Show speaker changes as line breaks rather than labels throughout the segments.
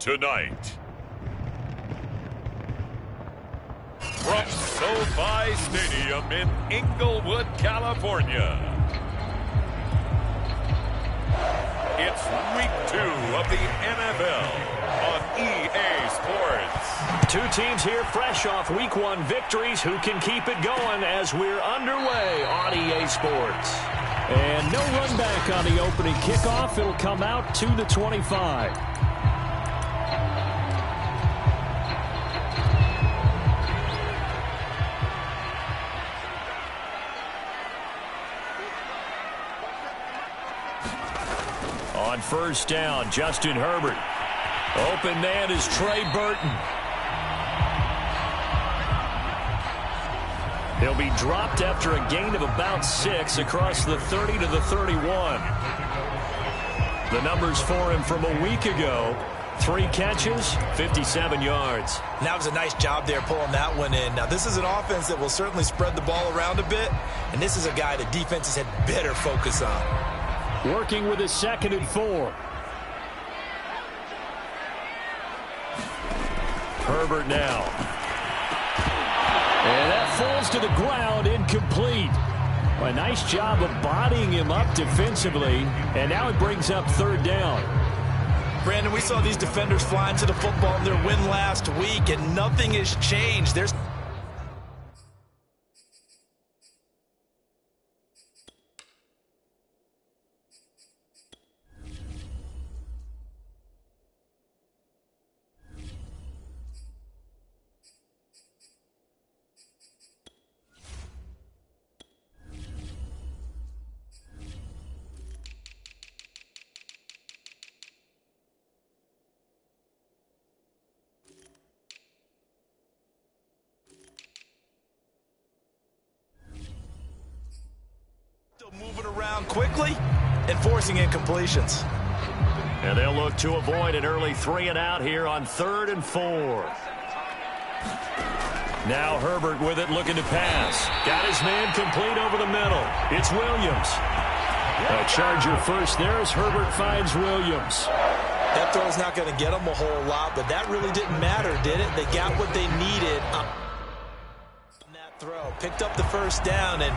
tonight. From SoFi Stadium in Inglewood, California, it's Week 2 of the NFL on EA Sports.
Two teams here fresh off Week 1 victories. Who can keep it going as we're underway on EA Sports? And no run back on the opening kickoff. It'll come out to the 25. On first down, Justin Herbert. Open man is Trey Burton. He'll be dropped after a gain of about 6 across the 30 to the 31. The numbers for him from a week ago: 3 catches, 57 yards.
That was a nice job there pulling that one in. Now, this is an offense that will certainly spread the ball around a bit, and this is a guy that defenses had better focus on.
Working with his 2nd and 4. Herbert now. And that falls to the ground, incomplete. A nice job of bodying him up defensively, and now it brings up 3rd down.
Brandon, we saw these defenders flying to the football in their win last week, and nothing has changed. There's moving around quickly and forcing incompletions.
And they'll look to avoid an early 3 and out here on 3rd and 4. Now Herbert with it, looking to pass. Got his man complete over the middle. It's Williams. A Charger first there as Herbert finds Williams.
That throw's not going to get them a whole lot, but that really didn't matter, did it? They got what they needed on that throw. Picked up the 1st down, and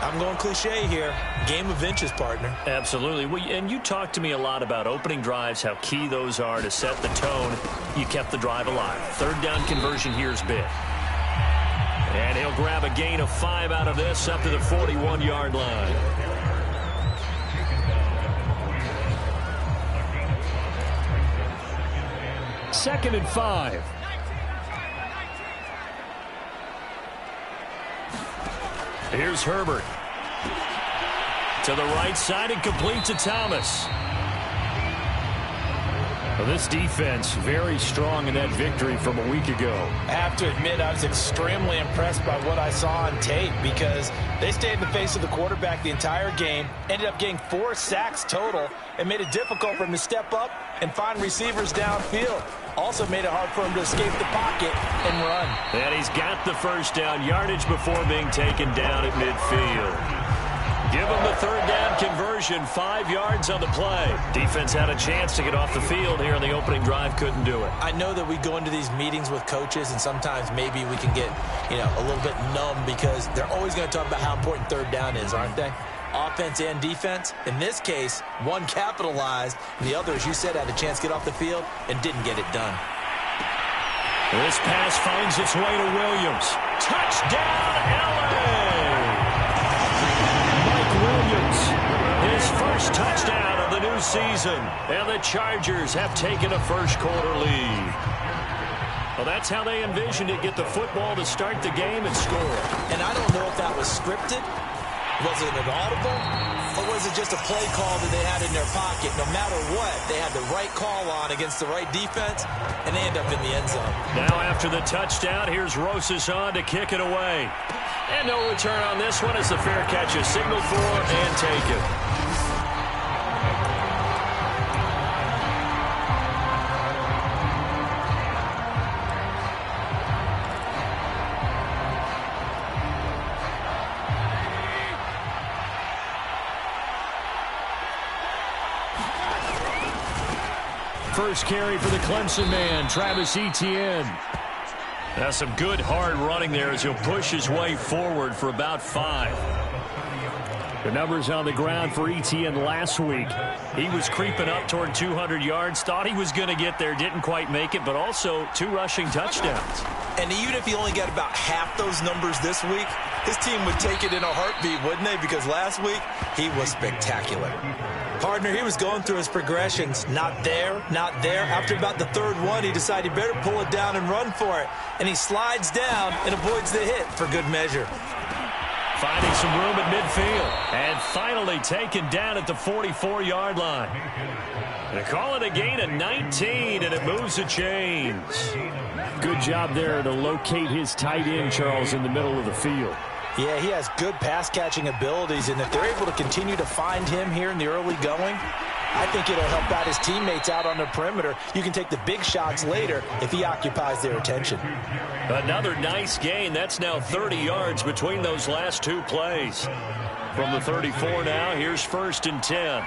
I'm going cliche here. Game of inches, partner.
Absolutely. Well, and you talked to me a lot about opening drives, how key those are to set the tone. You kept the drive alive. 3rd down conversion here is big. And he'll grab a gain of 5 out of this up to the 41-yard line. Second and 5. Here's Herbert. To the right side and complete to Thomas. Well, this defense very strong in that victory from a week ago.
I have to admit, I was extremely impressed by what I saw on tape because they stayed in the face of the quarterback the entire game, ended up getting 4 sacks total, and made it difficult for him to step up and find receivers downfield. Also made it hard for him to escape the pocket and run.
And he's got the 1st down yardage before being taken down at midfield. Give him the 3rd down conversion, 5 yards on the play. Defense had a chance to get off the field here in the opening drive, couldn't do it.
I know that we go into these meetings with coaches, and sometimes maybe we can get, a little bit numb because they're always going to talk about how important 3rd down is, aren't they? Offense and defense. In this case, one capitalized, and the other, as you said, had a chance to get off the field and didn't get it done.
This pass finds its way to Williams. Touchdown, LA! Williams, his first touchdown of the new season, and the Chargers have taken a first-quarter lead. Well, that's how they envisioned it, get the football to start the game and score.
And I don't know if that was scripted, was it an audible, or was it just a play call that they had in their pocket? No matter what, they had the right call on against the right defense, and they end up in the end zone.
Now after the touchdown, here's Rosas on to kick it away. And no return on this one as the fair catch is signaled for and taken. first carry for the Clemson man, Travis Etienne. That's some good hard running there as he'll push his way forward for about 5. The numbers on the ground for Etienne last week. He was creeping up toward 200 yards. Thought he was going to get there. Didn't quite make it, but also 2 rushing touchdowns.
And even if he only got about half those numbers this week, his team would take it in a heartbeat, wouldn't they? Because last week, he was spectacular. Partner, he was going through his progressions. Not there, not there. After about the third one, he decided he better pull it down and run for it. And he slides down and avoids the hit for good measure.
Finding some room at midfield. And finally taken down at the 44-yard line. They call it a gain of 19, and it moves the chains. Good job there to locate his tight end, Charles, in the middle of the field.
Yeah, he has good pass-catching abilities, and if they're able to continue to find him here in the early going, I think it'll help out his teammates out on the perimeter. You can take the big shots later if he occupies their attention.
Another nice gain. That's now 30 yards between those last 2 plays. From the 34 now, here's 1st and 10.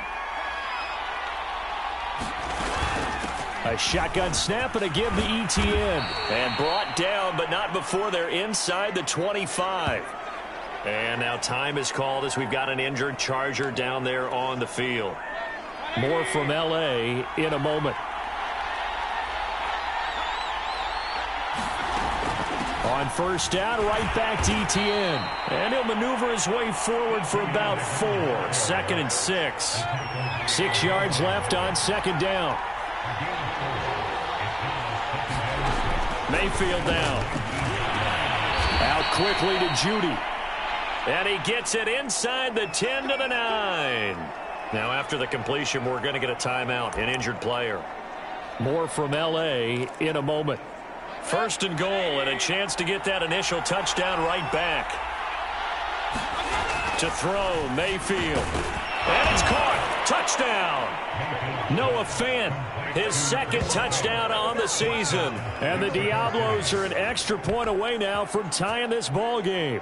A shotgun snap and a give to Etienne. And brought down, but not before they're inside the 25. And now time is called as we've got an injured Charger down there on the field. More from L.A. in a moment. On 1st down, right back to Etienne. And he'll maneuver his way forward for about 4. 2nd and 6. 6 yards left on 2nd down. Mayfield down. Out quickly to Judy. And he gets it inside the 10 to the 9. Now after the completion, we're going to get a timeout, an injured player. More from L.A. in a moment. 1st and goal and a chance to get that initial touchdown right back. To throw, Mayfield. And it's caught. Touchdown. Noah Fant, his 2nd touchdown on the season. And the Diablos are an extra point away now from tying this ball game.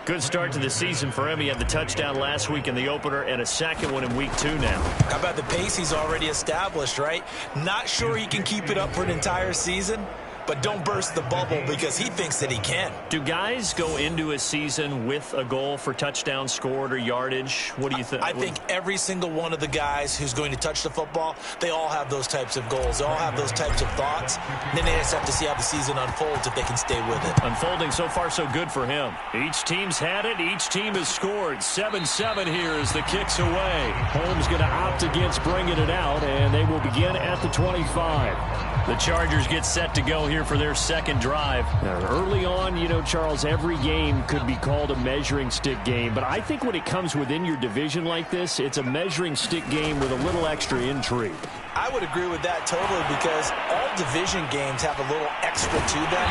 Good start to the season for him. He had the touchdown last week in the opener and a 2nd one in week 2 now.
How about the pace he's already established, right? Not sure he can keep it up for an entire season, but don't burst the bubble because he thinks that he can.
Do guys go into a season with a goal for touchdowns scored or yardage? What do you think?
I think every single one of the guys who's going to touch the football, they all have those types of goals. They all have those types of thoughts. And then they just have to see how the season unfolds if they can stay with it.
Unfolding so far so good for him. Each team's had it. Each team has scored. 7-7 here as the kick's away. Holmes going to opt against bringing it out, and they will begin at the 25. The Chargers get set to go here for their 2nd drive. Now, early on, you know, Charles, every game could be called a measuring stick game. But I think when it comes within your division like this, it's a measuring stick game with a little extra intrigue.
I would agree with that totally because all division games have a little extra to them.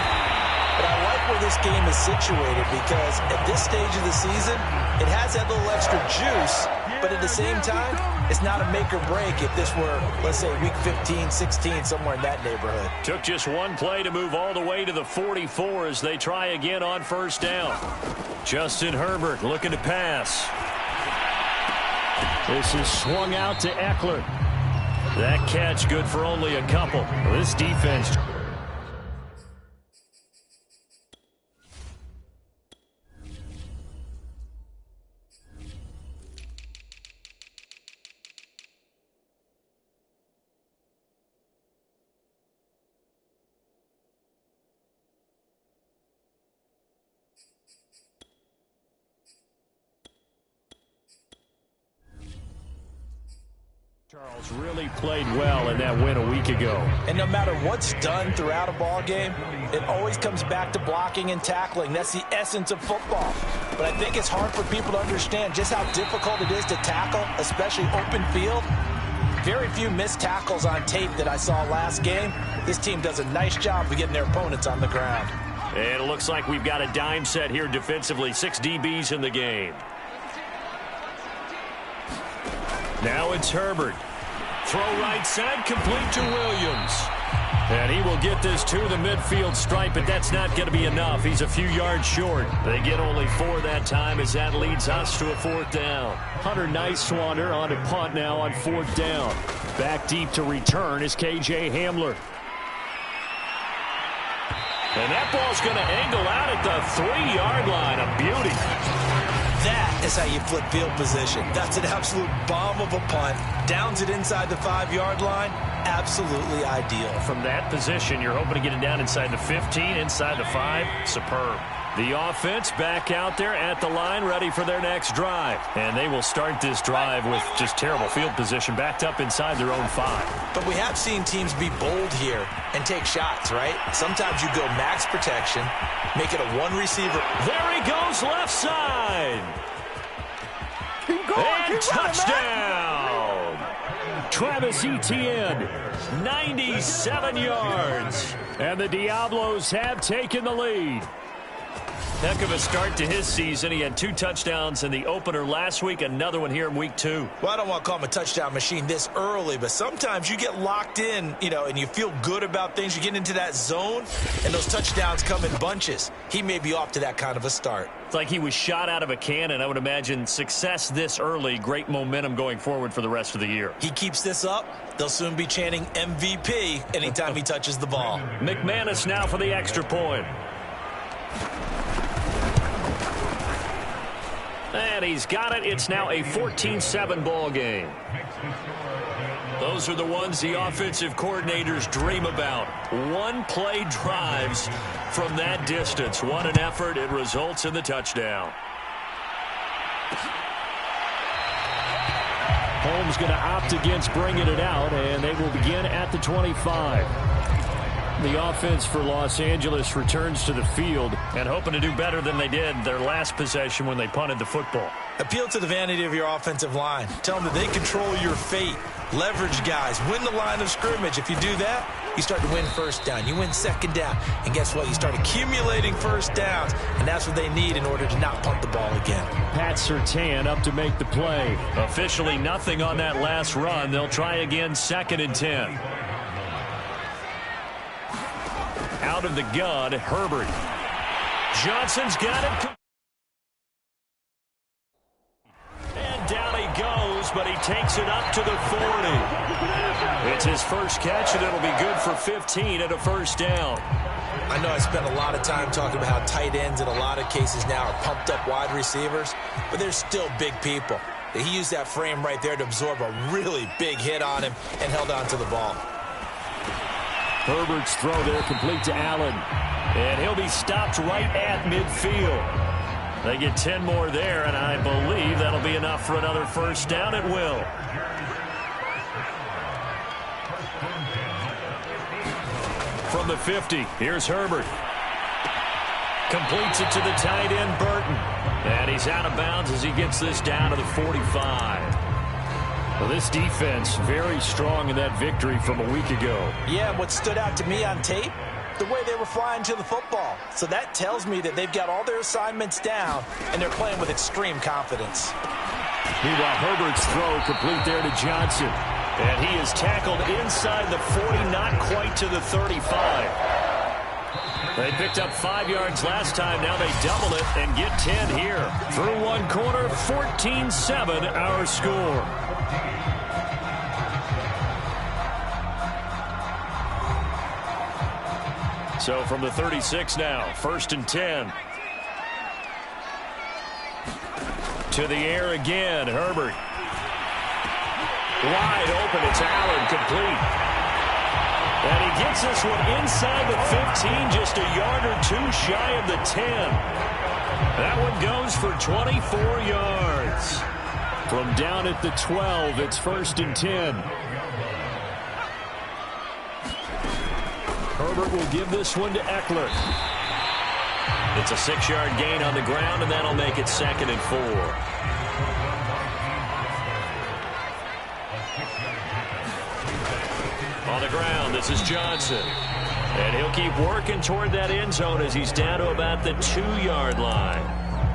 But I like where this game is situated because at this stage of the season, it has that little extra juice. But at the same time, it's not a make or break if this were, let's say, week 15, 16, somewhere in that neighborhood.
Took just one play to move all the way to the 44 as they try again on 1st down. Justin Herbert looking to pass. This is swung out to Eckler. That catch good for only a couple. This defense... Charles really played well in that win a week ago.
And no matter what's done throughout a ball game, it always comes back to blocking and tackling. That's the essence of football. But I think it's hard for people to understand just how difficult it is to tackle, especially open field. Very few missed tackles on tape that I saw last game. This team does a nice job of getting their opponents on the ground.
And it looks like we've got a dime set here defensively. 6 DBs in the game. Now it's Herbert. Throw right side, complete to Williams. And he will get this to the midfield stripe, but that's not going to be enough. He's a few yards short. They get only 4 that time as that leads us to a 4th down. Hunter Nice-Swander on a punt now on 4th down. Back deep to return is K.J. Hamler. And that ball's going to angle out at the 3-yard line. A beauty.
That is how you flip field position. That's an absolute bomb of a punt. Downs it inside the 5-yard line. Absolutely ideal.
From that position, you're hoping to get it down inside the 15, inside the 5. Superb. The offense back out there at the line, ready for their next drive. And they will start this drive with just terrible field position, backed up inside their own 5.
But we have seen teams be bold here and take shots, right? Sometimes you go max protection, make it a one receiver.
There he goes, left side.
Keep going,
and touchdown. Travis Etienne, 97 yards. And the Diablos have taken the lead. Heck of a start to his season. He had 2 touchdowns in the opener last week, another one here in week 2.
Well, I don't want to call him a touchdown machine this early, but sometimes you get locked in, and you feel good about things. You get into that zone, and those touchdowns come in bunches. He may be off to that kind of a start.
It's like he was shot out of a cannon. I would imagine success this early, great momentum going forward for the rest of the year.
He keeps this up, they'll soon be chanting MVP anytime he touches the ball.
McManus now for the extra point. And he's got it. It's now a 14-7 ball game. Those are the ones the offensive coordinators dream about. One-play drives from that distance. What an effort. It results in the touchdown. Holmes going to opt against bringing it out, and they will begin at the 25. The offense for Los Angeles returns to the field and hoping to do better than they did their last possession when they punted the football.
Appeal to the vanity of your offensive line. Tell them that they control your fate. Leverage guys. Win the line of scrimmage. If you do that, you start to win first down. You win second down. And guess what? You start accumulating first downs. And that's what they need in order to not punt the ball again.
Pat Surtain up to make the play. Officially nothing on that last run. They'll try again 2nd and 10. Out of the gun, Herbert. Johnson's got it. And down he goes, but he takes it up to the 40. It's his first catch, and it'll be good for 15 and a first down.
I know I spent a lot of time talking about how tight ends in a lot of cases now are pumped up wide receivers, but they're still big people. He used that frame right there to absorb a really big hit on him and held on to the ball.
Herbert's throw there complete to Allen. And he'll be stopped right at midfield. They get 10 more there, and I believe that'll be enough for another first down. It will. From the 50, here's Herbert. Completes it to the tight end, Burton. And he's out of bounds as he gets this down to the 45. Well, this defense very strong in that victory from a week ago.
Yeah, what stood out to me on tape, the way they were flying to the football. So that tells me that they've got all their assignments down, and they're playing with extreme confidence.
Meanwhile, Herbert's throw complete there to Johnson. And he is tackled inside the 40, not quite to the 35. They picked up 5 yards last time. Now they double it and get 10 here. Through one quarter, 14-7 our score. So from the 36 now, 1st and 10. To the air again, Herbert. Wide open, it's Allen, complete. And he gets this one inside the 15, just a yard or two shy of the 10. That one goes for 24 yards. From down at the 12, it's 1st and 10. Herbert will give this one to Eckler. It's a 6-yard gain on the ground, and that'll make it 2nd and 4. On the ground, this is Johnson. And he'll keep working toward that end zone as he's down to about the 2-yard line.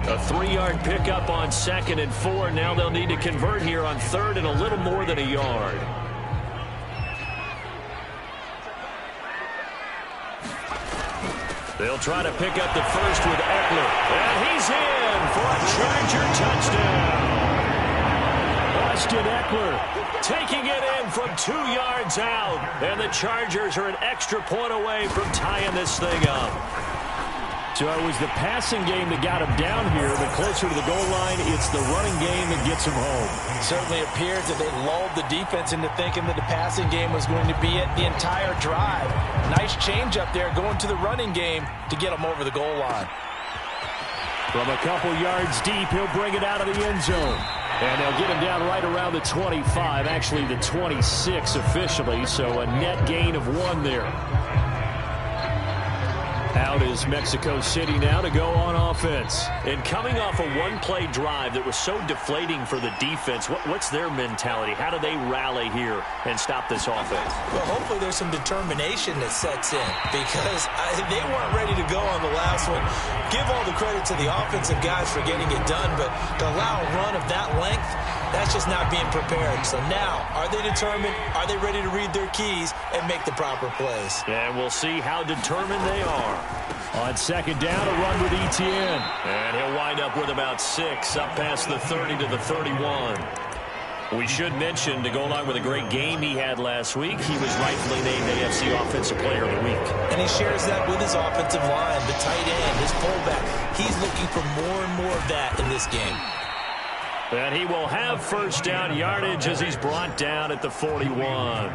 A 3-yard pickup on 2nd and 4. Now they'll need to convert here on 3rd and a little more than a yard. They'll try to pick up the first with Eckler. And he's in for a Charger touchdown. Austin Eckler taking it in from 2 yards out. And the Chargers are an extra point away from tying this thing up. So it was the passing game that got him down here, but closer to the goal line, it's the running game that gets him home.
Certainly appears that they lulled the defense into thinking that the passing game was going to be it the entire drive. Nice change up there going to the running game to get him over the goal line.
From a couple yards deep, he'll bring it out of the end zone. And they'll get him down right around the 25, actually the 26 officially, so a net gain of 1 there. Out is Mexico City now to go on offense. And coming off a one-play drive that was so deflating for the defense, what's their mentality? How do they rally here and stop this offense?
Well, hopefully there's some determination that sets in because they weren't ready to go on the last one. Give all the credit to the offensive guys for getting it done, but to allow a run of that length, that's just not being prepared. So now, are they determined? Are they ready to read their keys and make the proper plays?
And we'll see how determined they are. On second down, a run with Etienne. And he'll wind up with about 6, up past the 30 to the 31. We should mention, to go along with a great game he had last week, he was rightfully named AFC Offensive Player of the Week.
And he shares that with his offensive line, the tight end, his fullback. He's looking for more and more of that in this game.
And he will have first down yardage as he's brought down at the 41.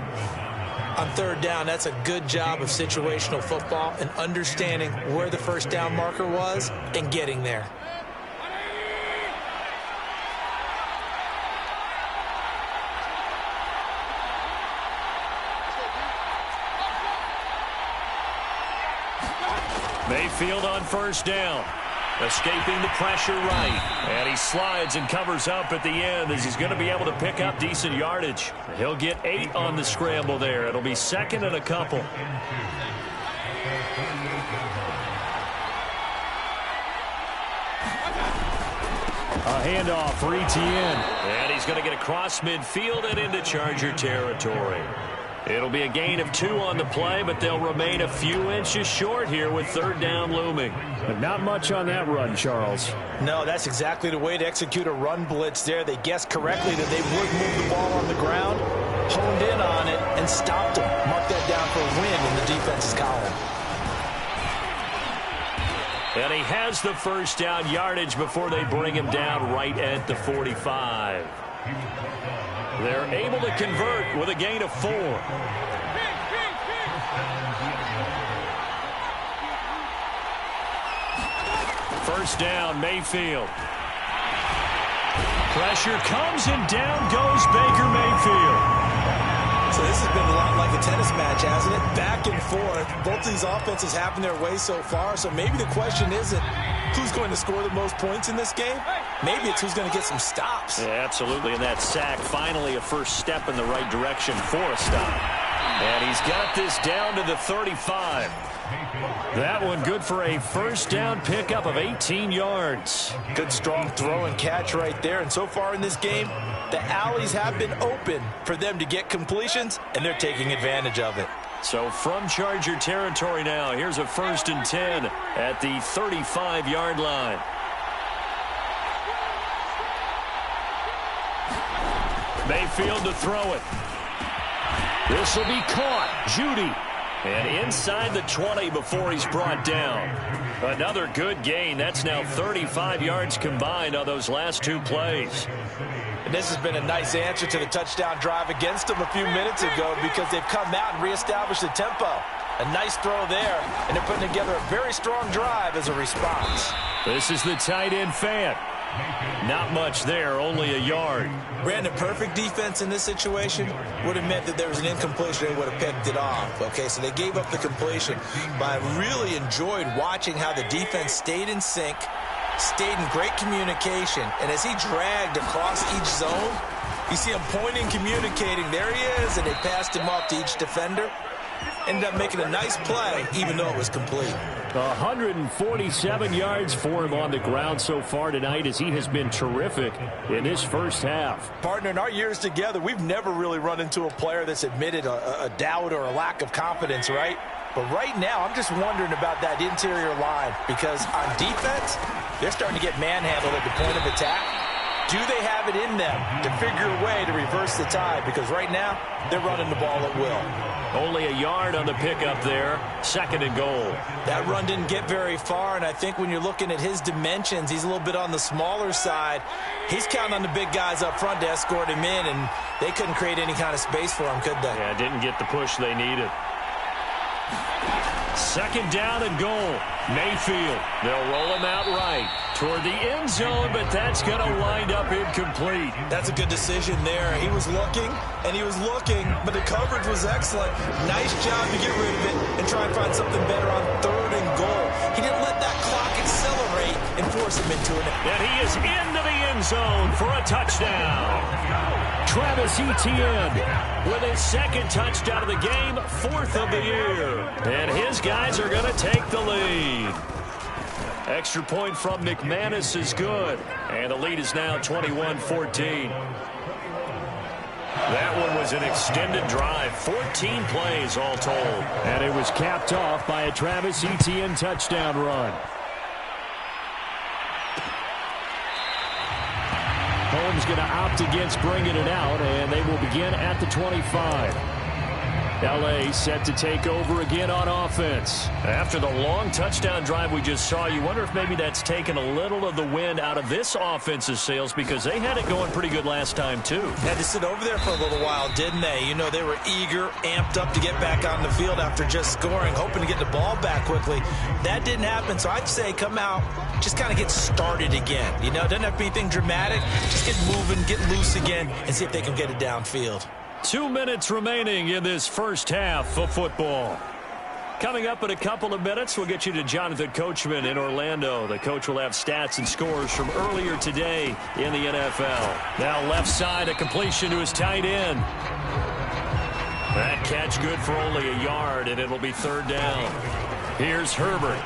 On third down, that's a good job of situational football and understanding where the first down marker was and getting there.
Mayfield on first down. Escaping the pressure right. And he slides and covers up at the end as he's going to be able to pick up decent yardage. He'll get 8 on the scramble there. It'll be second and a couple. A handoff for Etienne. And he's going to get across midfield and into Charger territory. It'll be a gain of 2 on the play, but they'll remain a few inches short here with third down looming. But not much on that run, Charles.
No, that's exactly the way to execute a run blitz there. They guessed correctly that they would move the ball on the ground, honed in on it, and stopped them. Mark that down for a win in the defense's column.
And he has the first down yardage before they bring him down right at the 45. They're able to convert with a gain of 4. First down, Mayfield. Pressure comes and down goes Baker Mayfield.
So this has been a lot like a tennis match, hasn't it? Back and forth. Both of these offenses having their way so far. So maybe the question isn't who's going to score the most points in this game. Maybe it's who's going to get some stops.
Yeah, absolutely. And that sack, finally a first step in the right direction for a stop. And he's got this down to the 35. That one good for a first down pickup of 18 yards.
Good strong throw and catch right there. And so far in this game, the alleys have been open for them to get completions, and they're taking advantage of it.
So from Charger territory now, here's a 1st and 10 at the 35-yard line. Mayfield to throw it. This will be caught. Judy. And inside the 20 before he's brought down. Another good gain. That's now 35 yards combined on those last 2 plays.
And this has been a nice answer to the touchdown drive against them a few minutes ago because they've come out and reestablished the tempo. A nice throw there, and they're putting together a very strong drive as a response.
This is the tight end fan. Not much there, only a yard.
Brandon, perfect defense in this situation would have meant that there was an incompletion. They would have picked it off. Okay, so they gave up the completion. But I really enjoyed watching how the defense stayed in sync, stayed in great communication. And as he dragged across each zone, you see him pointing, communicating. There he is, and they passed him off to each defender. Ended up making a nice play, even though it was complete.
147 yards for him on the ground so far tonight as he has been terrific in this first half.
Partner, in our years together, we've never really run into a player that's admitted a doubt or a lack of confidence, right? But right now, I'm just wondering about that interior line because on defense, they're starting to get manhandled at the point of attack. do they have it in them to figure a way to reverse the tide? Because right now, they're running the ball at will.
Only a yard on the pickup there. 2nd and goal.
That run didn't get very far, and I think when you're looking at his dimensions, he's a little bit on the smaller side. He's counting on the big guys up front to escort him in, and they couldn't create any kind of space for him, could they?
Yeah, didn't get the push they needed. 2nd down and goal. Mayfield. They'll roll him out right toward the end zone, but that's going to wind up incomplete.
That's a good decision there. He was looking, and he was looking, but the coverage was excellent. Nice job to get rid of it and try and find something better on 3rd and goal. He didn't let that clock accelerate and force him into it.
And he is into the end zone for a touchdown. Travis Etienne with his 2nd touchdown of the game, 4th of the year. And his guys are going to take the lead. Extra point from McManus is good. And the lead is now 21-14. That one was an extended drive, 14 plays all told.
And it was capped off by a Travis Etienne touchdown run. Holmes going to opt against bringing it out, and they will begin at the 25. L.A. set to take over again on offense.
After the long touchdown drive we just saw, you wonder if maybe that's taken a little of the wind out of this offense's sails, because they had it going pretty good last time, too.
Had to sit over there for a little while, didn't they? You know, they were eager, amped up to get back on the field after just scoring, hoping to get the ball back quickly. That didn't happen, so I'd say come out, just kind of get started again. You know, it doesn't have to be anything dramatic. Just get moving, get loose again, and see if they can get it downfield.
2 minutes remaining in this first half of football. Coming up in a couple of minutes, we'll get you to Jonathan Coachman in Orlando. The coach will have stats and scores from earlier today in the NFL. Now left side, a completion to his tight end. That catch good for only a yard, and it'll be 3rd down. Here's Herbert.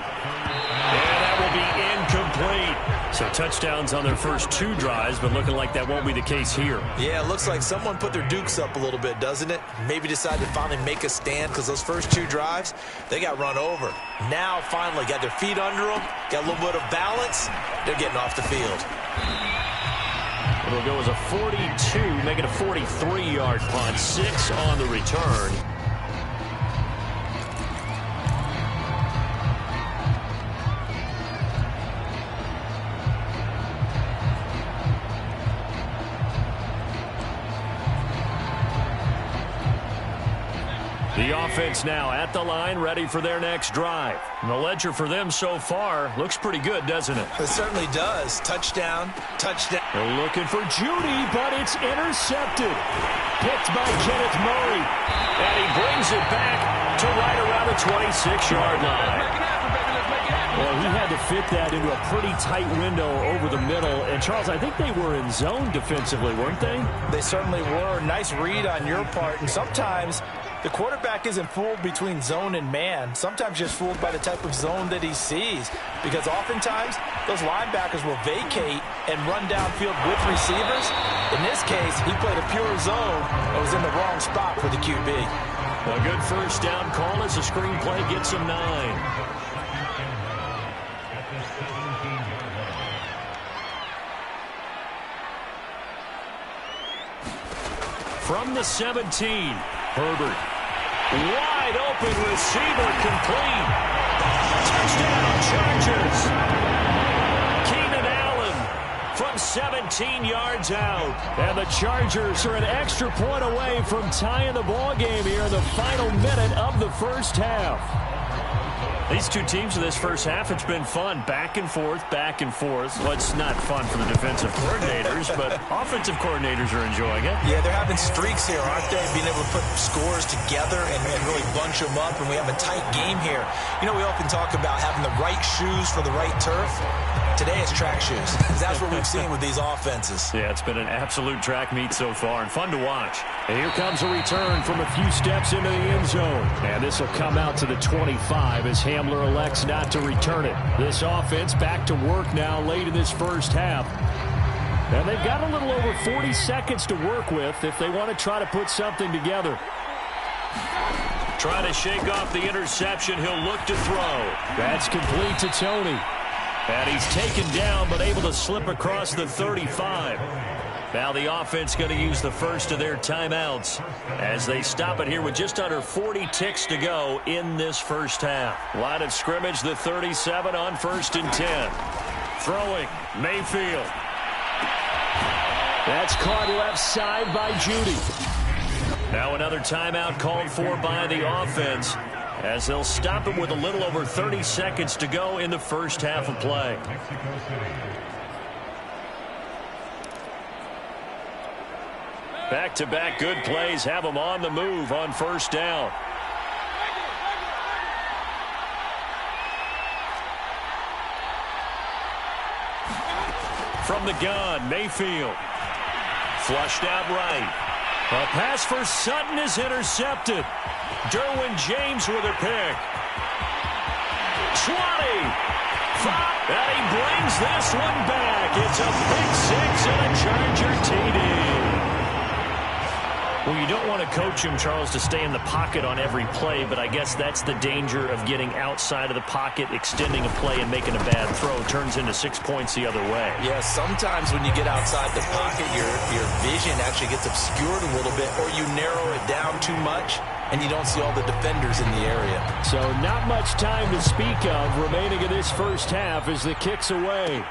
And that will be incomplete. So touchdowns on their first 2 drives, but looking like that won't be the case here.
Yeah, it looks like someone put their dukes up a little bit, doesn't it? Maybe decided to finally make a stand, because those first 2 drives, they got run over. Now, finally, got their feet under them, got a little bit of balance. They're getting off the field.
It'll go as a 42, make it a 43-yard punt. 6 on the return. The offense now at the line, ready for their next drive. And the ledger for them so far looks pretty good, doesn't it?
It certainly does. Touchdown, touchdown.
They're looking for Judy, but it's intercepted. Picked by Kenneth Murray.
And he brings it back to right around the 26-yard line.
Well, he had to fit that into a pretty tight window over the middle. And, Charles, I think they were in zone defensively, weren't they?
They certainly were. Nice read on your part. And sometimes the quarterback isn't fooled between zone and man. Sometimes just fooled by the type of zone that he sees. Because oftentimes, those linebackers will vacate and run downfield with receivers. In this case, he played a pure zone and was in the wrong spot for the QB.
A good first down call as the screenplay gets him 9. From the 17, Herbert. Wide open receiver, complete. Touchdown, Chargers. Keenan Allen from 17 yards out.
And the Chargers are an extra point away from tying the ball game here in the final minute of the first half.
These two teams in this first half, it's been fun. Back and forth, back and forth. Well, it's not fun for the defensive coordinators, but offensive coordinators are enjoying it.
Yeah, they're having streaks here, aren't they? Being able to put scores together and really bunch them up, and we have a tight game here. You know, we often talk about having the right shoes for the right turf. Today it's track shoes. That's what we've seen with these offenses.
Yeah, it's been an absolute track meet so far and fun to watch.
And here comes a return from a few steps into the end zone. And this will come out to the 25 as Hamler elects not to return it. This offense back to work now late in this first half. And they've got a little over 40 seconds to work with if they want to try to put something together.
Trying to shake off the interception. He'll look to throw.
That's complete to Tony.
And he's taken down but able to slip across the 35. Now the offense going to use the first of their timeouts as they stop it here with just under 40 ticks to go in this first half. Line of scrimmage, the 37 on 1st and 10. Throwing, Mayfield. That's caught left side by Judy. Now another timeout called for by the offense as they'll stop him with a little over 30 seconds to go in the first half of play. Back-to-back good plays have them on the move on 1st down. From the gun, Mayfield. Flushed out right. A pass for Sutton is intercepted. Derwin James with a pick. 20. 5. And he brings this one back. It's a big 6 and a Charger TD. Well, you don't want to coach him, Charles, to stay in the pocket on every play, but I guess that's the danger of getting outside of the pocket, extending a play, and making a bad throw. Turns into 6 points the other way.
Yeah, sometimes when you get outside the pocket, your vision actually gets obscured a little bit, or you narrow it down too much, and you don't see all the defenders in the area.
So not much time to speak of remaining in this first half as the kick's away.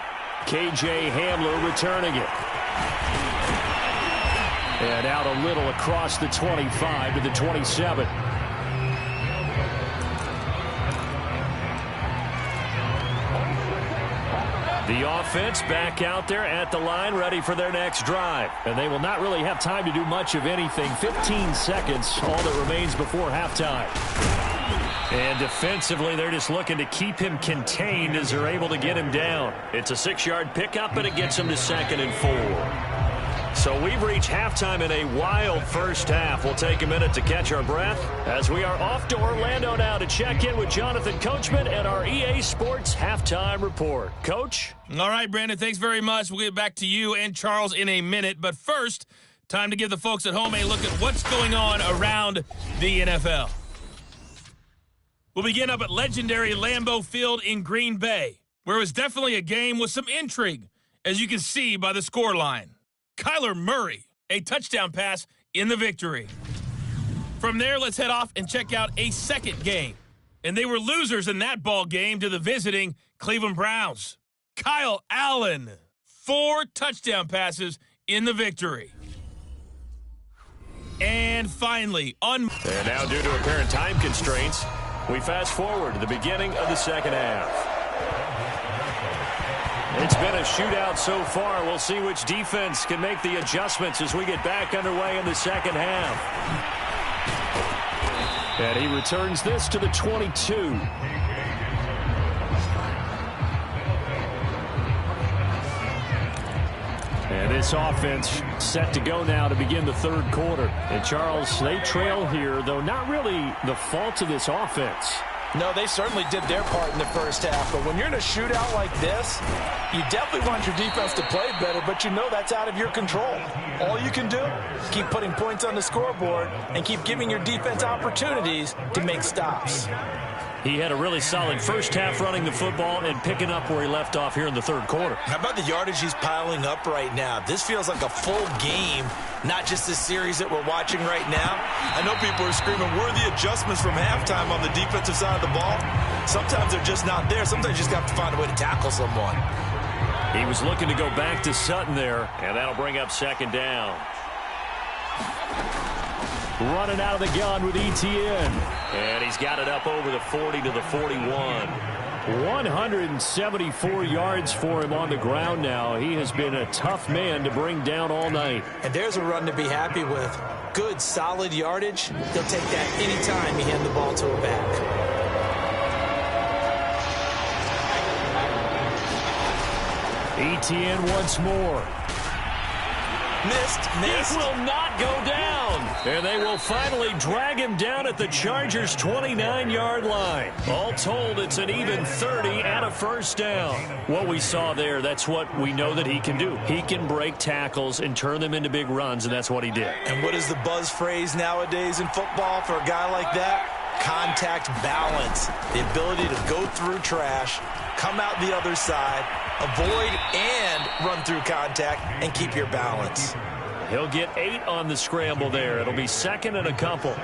K.J. Hamler returning it. And out a little across the 25 to the 27. The offense back out there at the line, ready for their next drive. And they will not really have time to do much of anything. 15 seconds, all that remains before halftime. And defensively, they're just looking to keep him contained as they're able to get him down. It's a 6-yard pickup, but it gets him to 2nd and 4. So we've reached halftime in a wild first half. We'll take a minute to catch our breath as we are off to Orlando now to check in with Jonathan Coachman and our EA Sports Halftime Report. Coach?
All right, Brandon, thanks very much. We'll get back to you and Charles in a minute. But first, time to give the folks at home a look at what's going on around the NFL. We'll begin up at legendary Lambeau Field in Green Bay, where it was definitely a game with some intrigue, as you can see by the scoreline. Kyler Murray, a touchdown pass in the victory. From there, let's head off and check out a second game. And they were losers in that ball game to the visiting Cleveland Browns. Kyle Allen, 4 touchdown passes in the victory. And finally, And
now due to apparent time constraints, we fast forward to the beginning of the second half. It's been a shootout so far. We'll see which defense can make the adjustments as we get back underway in the second half. And he returns this to the 22. And this offense set to go now to begin the third quarter. And Charles, they trail here, though not really the fault of this offense.
No, they certainly did their part in the first half. But when you're in a shootout like this, you definitely want your defense to play better, but you know that's out of your control. All you can do is keep putting points on the scoreboard and keep giving your defense opportunities to make stops.
He had a really solid first half running the football and picking up where he left off here in the third quarter.
How about the yardage he's piling up right now? This feels like a full game, not just the series that we're watching right now. I know people are screaming, where are the adjustments from halftime on the defensive side of the ball? Sometimes they're just not there. Sometimes you just have to find a way to tackle someone.
He was looking to go back to Sutton there, and that'll bring up 2nd down.
Running out of the gun with Etienne.
And he's got it up over the 40 to the 41.
174 yards for him on the ground now. He has been a tough man to bring down all night.
And there's a run to be happy with. Good, solid yardage. He'll take that anytime you hand the ball to a back.
Etienne once more.
Missed.
He will not go down. And they will finally drag him down at the Chargers' 29-yard line. All told, it's an even 30 and a first down. What we saw there, that's what we know that he can do. He can break tackles and turn them into big runs, and that's what he did.
And what is the buzz phrase nowadays in football for a guy like that? Contact balance. The ability to go through trash come out the other side, avoid and run through contact, and keep your balance.
He'll get 8 on the scramble there. It'll be second and a couple.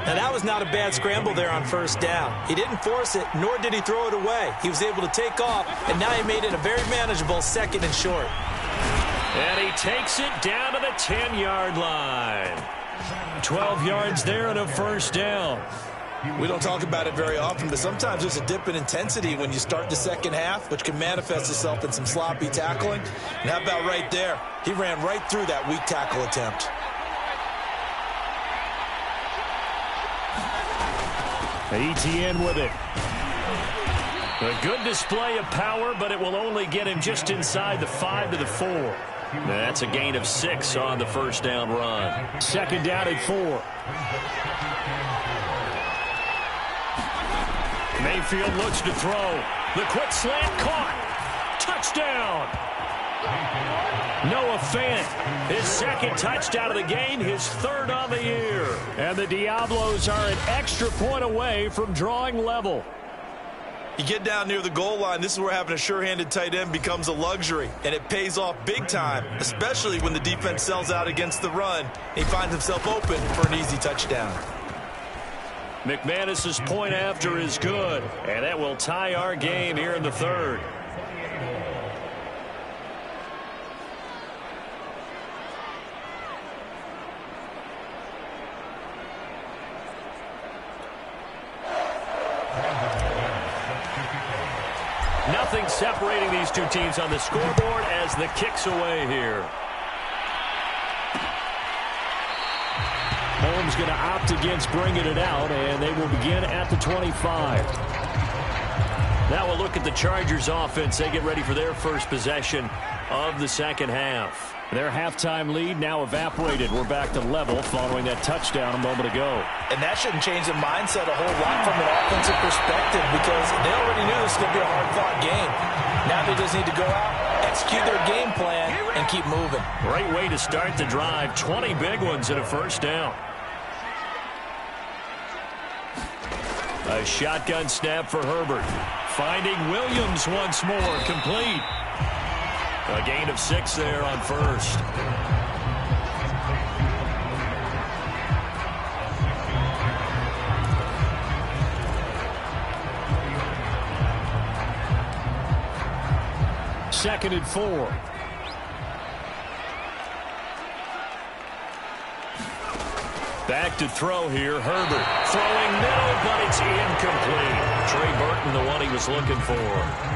Now, that was not a bad scramble there on first down. He didn't force it, nor did he throw it away. He was able to take off, and now he made it a very manageable second and short.
And he takes it down to the 10-yard line. 12 yards there and a first down.
We don't talk about it very often, but sometimes there's a dip in intensity when you start the second half, which can manifest itself in some sloppy tackling. And how about right there? He ran right through that weak tackle attempt.
ETN with it. A good display of power, but it will only get him just inside the 5 to the 4. That's a gain of 6 on the first down run.
Second down at 4.
Mayfield looks to throw. The quick slant caught. Touchdown. Noah Fant, his second touchdown of the game, his third on the year.
And the Diablos are an extra point away from drawing level.
You get down near the goal line, this is where having a sure-handed tight end becomes a luxury, and it pays off big time, especially when the defense sells out against the run. He finds himself open for an easy touchdown.
McManus's point after is good, and that will tie our game here in the third. Nothing separating these two teams on the scoreboard as the kick's away here.
Holmes going to opt against bringing it out, and they will begin at the 25.
Now we'll look at the Chargers offense. They get ready for their first possession of the second half.
Their halftime lead now evaporated. We're back to level following that touchdown a moment ago.
And that shouldn't change the mindset a whole lot from an offensive perspective because they already knew this was going to be a hard-fought game. Now they just need to go out, execute their game plan, and keep moving.
Great way to start the drive. 20 big ones and a first down. A shotgun snap for Herbert. Finding Williams once more. Complete. A gain of 6 there on first.
Second and 4.
Back to throw here. Herbert throwing middle, but it's incomplete. Trey Burton, the one he was looking for.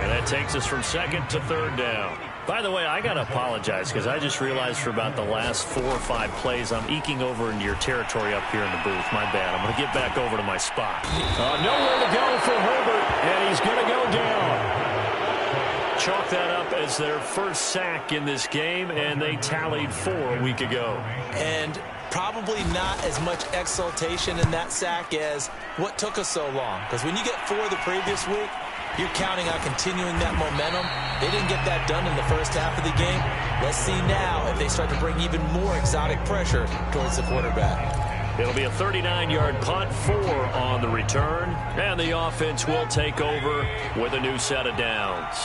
And that takes us from second to third down. By the way, I got to apologize because I just realized for about the last 4 or 5 plays, I'm eking over into your territory up here in the booth. My bad. I'm going to get back over to my spot.
Nowhere to go for Herbert, and he's going to go down.
Chalk that up as their first sack in this game, and they tallied 4 a week ago.
And probably not as much exultation in that sack as what took us so long. Because when you get 4 the previous week, you're counting on continuing that momentum. They didn't get that done in the first half of the game. Let's see now if they start to bring even more exotic pressure towards the quarterback.
It'll be a 39-yard punt, 4 on the return, and the offense will take over with a new set of downs.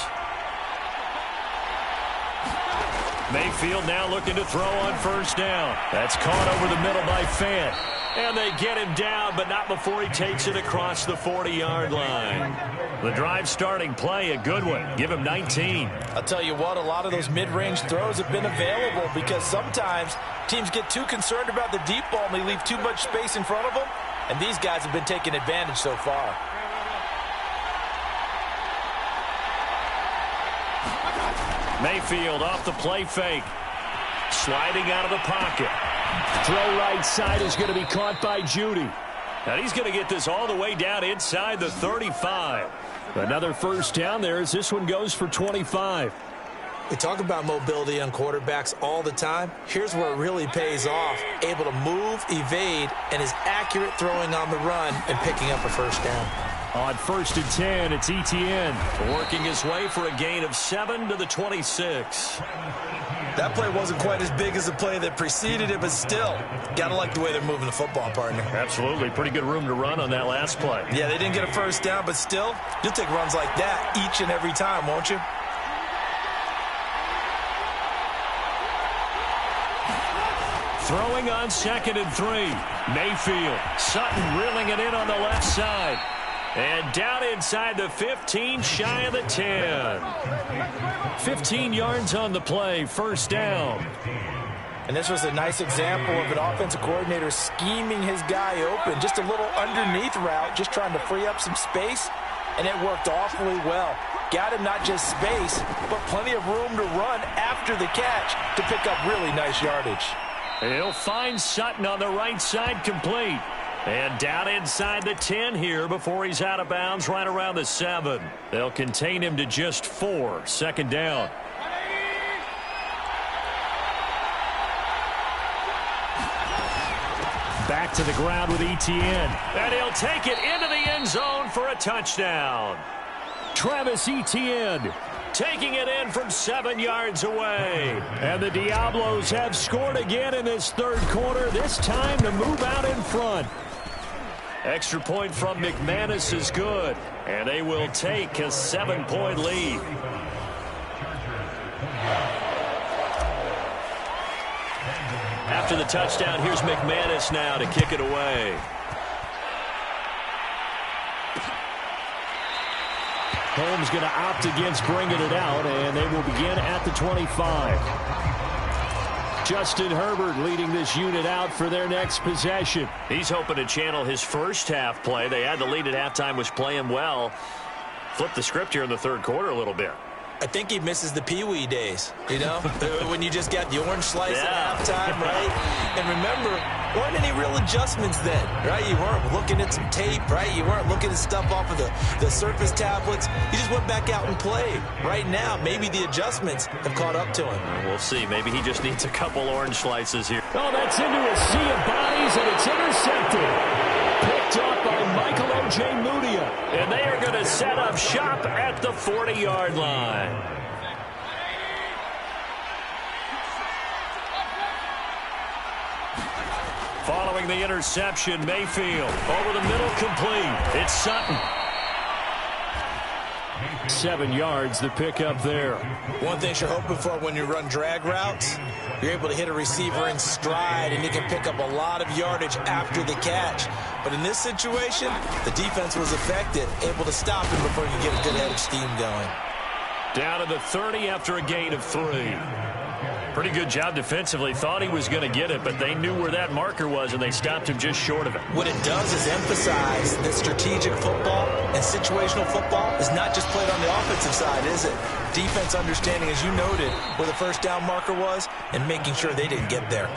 Mayfield now looking to throw on first down. That's caught over the middle by Fant. And they get him down, but not before he takes it across the 40-yard line. The drive starting play, a good one. Give him 19.
I'll tell you what, a lot of those mid-range throws have been available because sometimes teams get too concerned about the deep ball and they leave too much space in front of them. And these guys have been taking advantage so far.
Mayfield off the play fake. Sliding out of the pocket.
Throw right side is going to be caught by Judy.
And he's going to get this all the way down inside the 35.
Another first down there as this one goes for 25.
We talk about mobility on quarterbacks all the time. Here's where it really pays off. Able to move, evade, and is accurate throwing on the run and picking up a first down.
On first and 10, it's ETN working his way for a gain of 7 to the 26.
That play wasn't quite as big as the play that preceded it, but still, got to like the way they're moving the football, partner.
Absolutely. Pretty good room to run on that last play.
Yeah, they didn't get a first down, but still, you'll take runs like that each and every time, won't you?
Throwing on 2nd and 3. Mayfield. Sutton reeling it in on the left side. And down inside the 15, shy of the 10. 15 yards on the play, first down.
And this was a nice example of an offensive coordinator scheming his guy open. Just a little underneath route, just trying to free up some space, and it worked awfully well. Got him not just space, but plenty of room to run after the catch to pick up really nice yardage.
He'll find Sutton on the right side, complete. And down inside the 10 here before he's out of bounds right around the 7. They'll contain him to just 4. Second down. Back to the ground with Etienne. And he'll take it into the end zone for a touchdown. Travis Etienne taking it in from 7 yards away. And the Diablos have scored again in this third quarter, this time to move out in front. Extra point from McManus is good, and they will take a 7-point lead. After the touchdown, here's McManus now to kick it away. Holmes going to opt against bringing it out, and they will begin at the 25. Justin Herbert leading this unit out for their next possession.
He's hoping to channel his first half play. They had the lead at halftime, was playing well. Flip the script here in the third quarter a little bit.
I think he misses the Pee-wee days, you know, when you just got the orange slice at halftime, right? And remember, there weren't any real adjustments then, right? You weren't looking at some tape, right? You weren't looking at stuff off of the Surface tablets. You just went back out and played. Right now, maybe the adjustments have caught up to him.
We'll see. Maybe he just needs a couple orange slices here.
Oh, that's into a sea of bodies, and it's intercepted. Picked up by Michael Ojemudia.
And they are going to set up shop at the 40-yard line.
Following the interception, Mayfield over the middle, complete. It's Sutton. 7 yards, the pickup there.
One thing you're hoping for when you run drag routes, you're able to hit a receiver in stride, and you can pick up a lot of yardage after the catch. But in this situation, the defense was effective, able to stop him before you get a good head of steam going.
Down to the 30 after a gain of 3.
Pretty good job defensively. Thought he was going to get it, but they knew where that marker was, and they stopped him just short of it.
What it does is emphasize that strategic football and situational football is not just played on the offensive side, is it? Defense understanding, as you noted, where the first down marker was and making sure they didn't get there.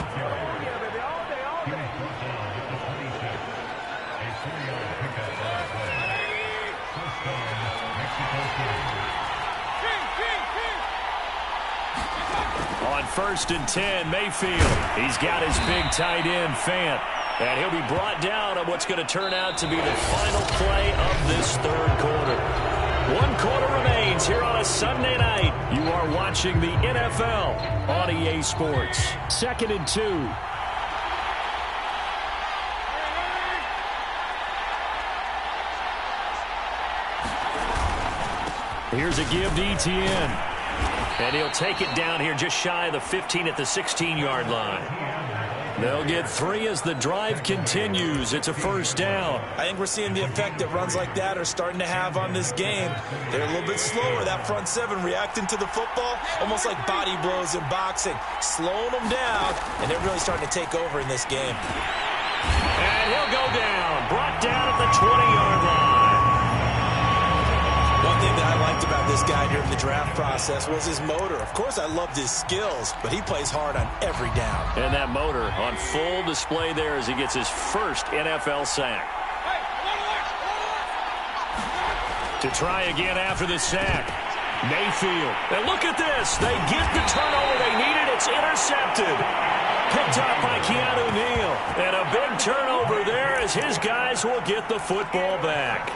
On 1st and 10, Mayfield. He's got his big tight end, Fant. And he'll be brought down on what's going to turn out to be the final play of this third quarter. 1 quarter remains here on a Sunday night. You are watching the NFL on EA Sports. 2nd and 2. Here's a give to Etienne. And he'll take it down here just shy of the 15 at the 16-yard line. They'll get 3 as the drive continues. It's a first down.
I think we're seeing the effect that runs like that are starting to have on this game. They're a little bit slower, that front 7 reacting to the football, almost like body blows in boxing, slowing them down, and they're really starting to take over in this game.
And he'll go down, brought down at the 20-yard line.
One thing that I liked about this guy during the draft process was his motor. Of course, I loved his skills, but he plays hard on every down.
And that motor on full display there as he gets his first NFL sack.
To try again after the sack, Mayfield. And look at this. They get the turnover they needed. It's intercepted. Picked up by Keanu Neal. And a big turnover there as his guys will get the football back.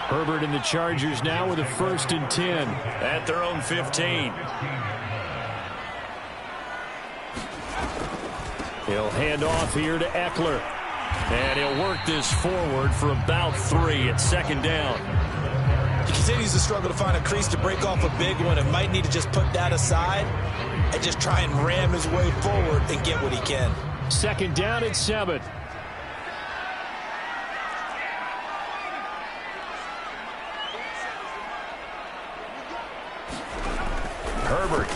Herbert and the Chargers now with a 1st and 10 at their own 15. He'll hand off here to Eckler. And he'll work this forward for about 3 at second down.
He continues to struggle to find a crease to break off a big one and might need to just put that aside and just try and ram his way forward and get what he can.
Second down at 7. Herbert.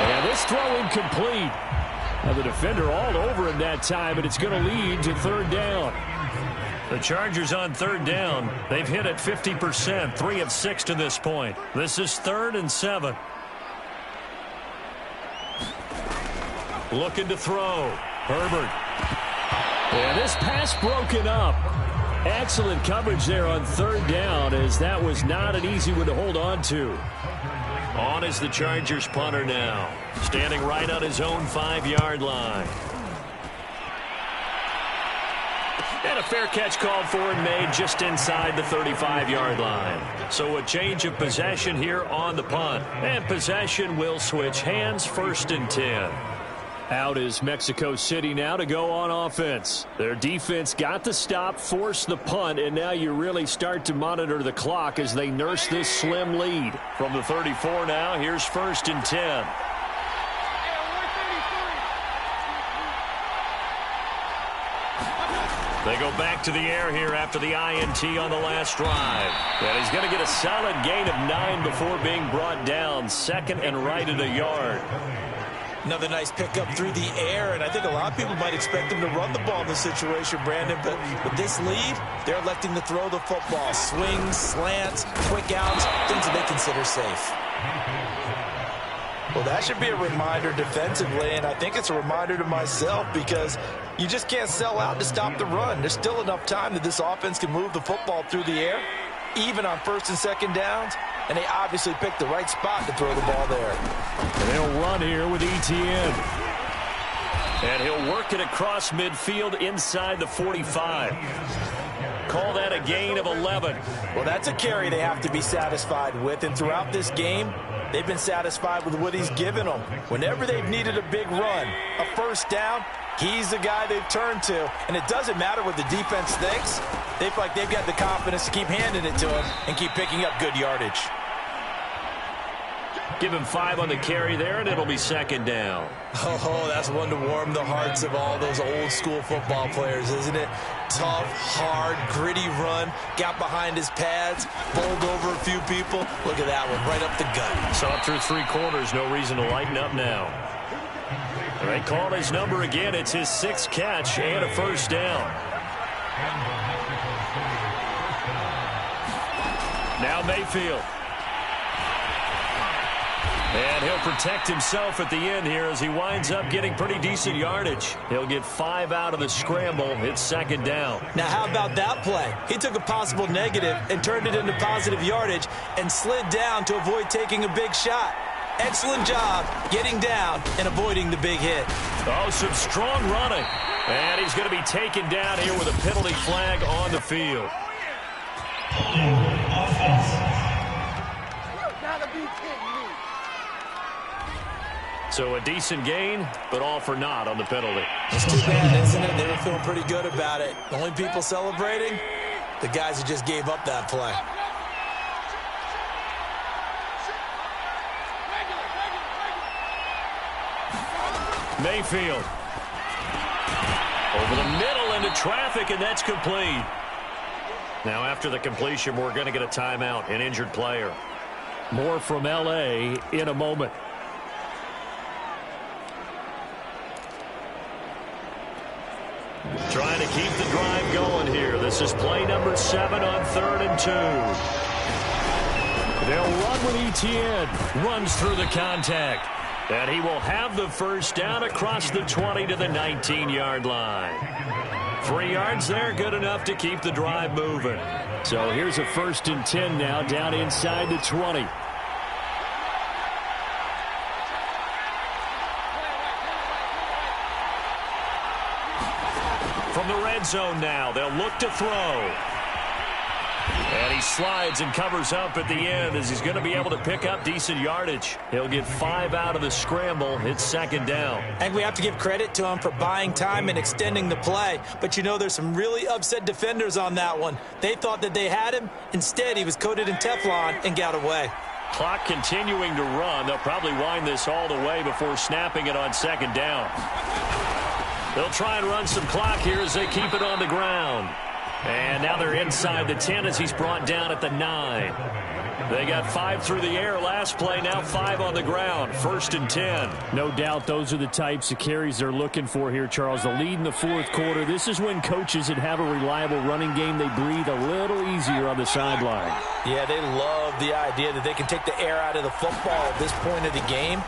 And this throw incomplete. Now the defender all over him that time, and it's going to lead to third down.
The Chargers on third down. They've hit it 50%, 3 of 6 to this point. This is 3rd and 7. Looking to throw. Herbert.
And this pass broken up. Excellent coverage there on third down, as that was not an easy one to hold on to.
On is the Chargers punter now, standing right on his own 5-yard line. And a fair catch called for and made just inside the 35-yard line. So a change of possession here on the punt. And possession will switch hands, 1st and 10.
Out is Mexico City now to go on offense. Their defense got the stop, forced the punt, and now you really start to monitor the clock as they nurse this slim lead.
From the 34 now, here's 1st and 10. They go back to the air here after the INT on the last drive.
And he's going to get a solid gain of 9 before being brought down. 2nd and right at a yard.
Another nice pickup through the air, and I think a lot of people might expect them to run the ball in this situation, Brandon, but with this lead, they're electing to throw the football. Swings, slants, quick outs, things that they consider safe. Well, that should be a reminder defensively, and I think it's a reminder to myself because you just can't sell out to stop the run. There's still enough time that this offense can move the football through the air, even on 1st and 2nd downs, and they obviously picked the right spot to throw the ball there.
And they'll run here with Etienne.
And he'll work it across midfield inside the 45. Call that a gain of 11.
Well, that's a carry they have to be satisfied with, and throughout this game, they've been satisfied with what he's given them. Whenever they've needed a big run, a 1st down, he's the guy they've turned to, and it doesn't matter what the defense thinks. They feel like they've got the confidence to keep handing it to him and keep picking up good yardage.
Give him 5 on the carry there, and it'll be 2nd down.
Oh, that's one to warm the hearts of all those old-school football players, isn't it? Tough, hard, gritty run, got behind his pads, bowled over a few people. Look at that one, right up the gut.
Saw it through 3 quarters, no reason to lighten up now. They call his number again. It's his 6th catch and a 1st down. Now Mayfield. And he'll protect himself at the end here as he winds up getting pretty decent yardage. He'll get 5 out of the scramble. It's 2nd down.
Now, how about that play? He took a possible negative and turned it into positive yardage and slid down to avoid taking a big shot. Excellent job getting down and avoiding the big hit.
Oh, some strong running. And he's going to be taken down here with a penalty flag on the field. So a decent gain, but all for naught on the penalty.
It's too bad, isn't it? They were feeling pretty good about it. The only people celebrating, the guys who just gave up that play.
Mayfield. Over the middle into traffic, and that's complete. Now after the completion, we're going to get a timeout, an injured player.
More from L.A. in a moment.
Trying to keep the drive going here. This is play number 7 on 3rd and 2.
They'll run with Etienne.
Runs through the contact. And he will have the 1st down across the 20 to the 19-yard line. 3 yards there, good enough to keep the drive moving.
So here's a 1st and 10 now down inside the 20.
From the red zone now, they'll look to throw. And he slides and covers up at the end as he's going to be able to pick up decent yardage. He'll get 5 out of the scramble. It's second down.
I think we have to give credit to him for buying time and extending the play. But, you know, there's some really upset defenders on that one. They thought that they had him. Instead, he was coated in Teflon and got away.
Clock continuing to run. They'll probably wind this all the way before snapping it on second down. They'll try and run some clock here as they keep it on the ground. And now they're inside the 10 as he's brought down at the 9. They got 5 through the air last play, now 5 on the ground. 1st and 10.
No doubt those are the types of carries they're looking for here, Charles. The lead in the 4th quarter. This is when coaches that have a reliable running game, they breathe a little easier on the sideline.
Yeah, they love the idea that they can take the air out of the football at this point of the game.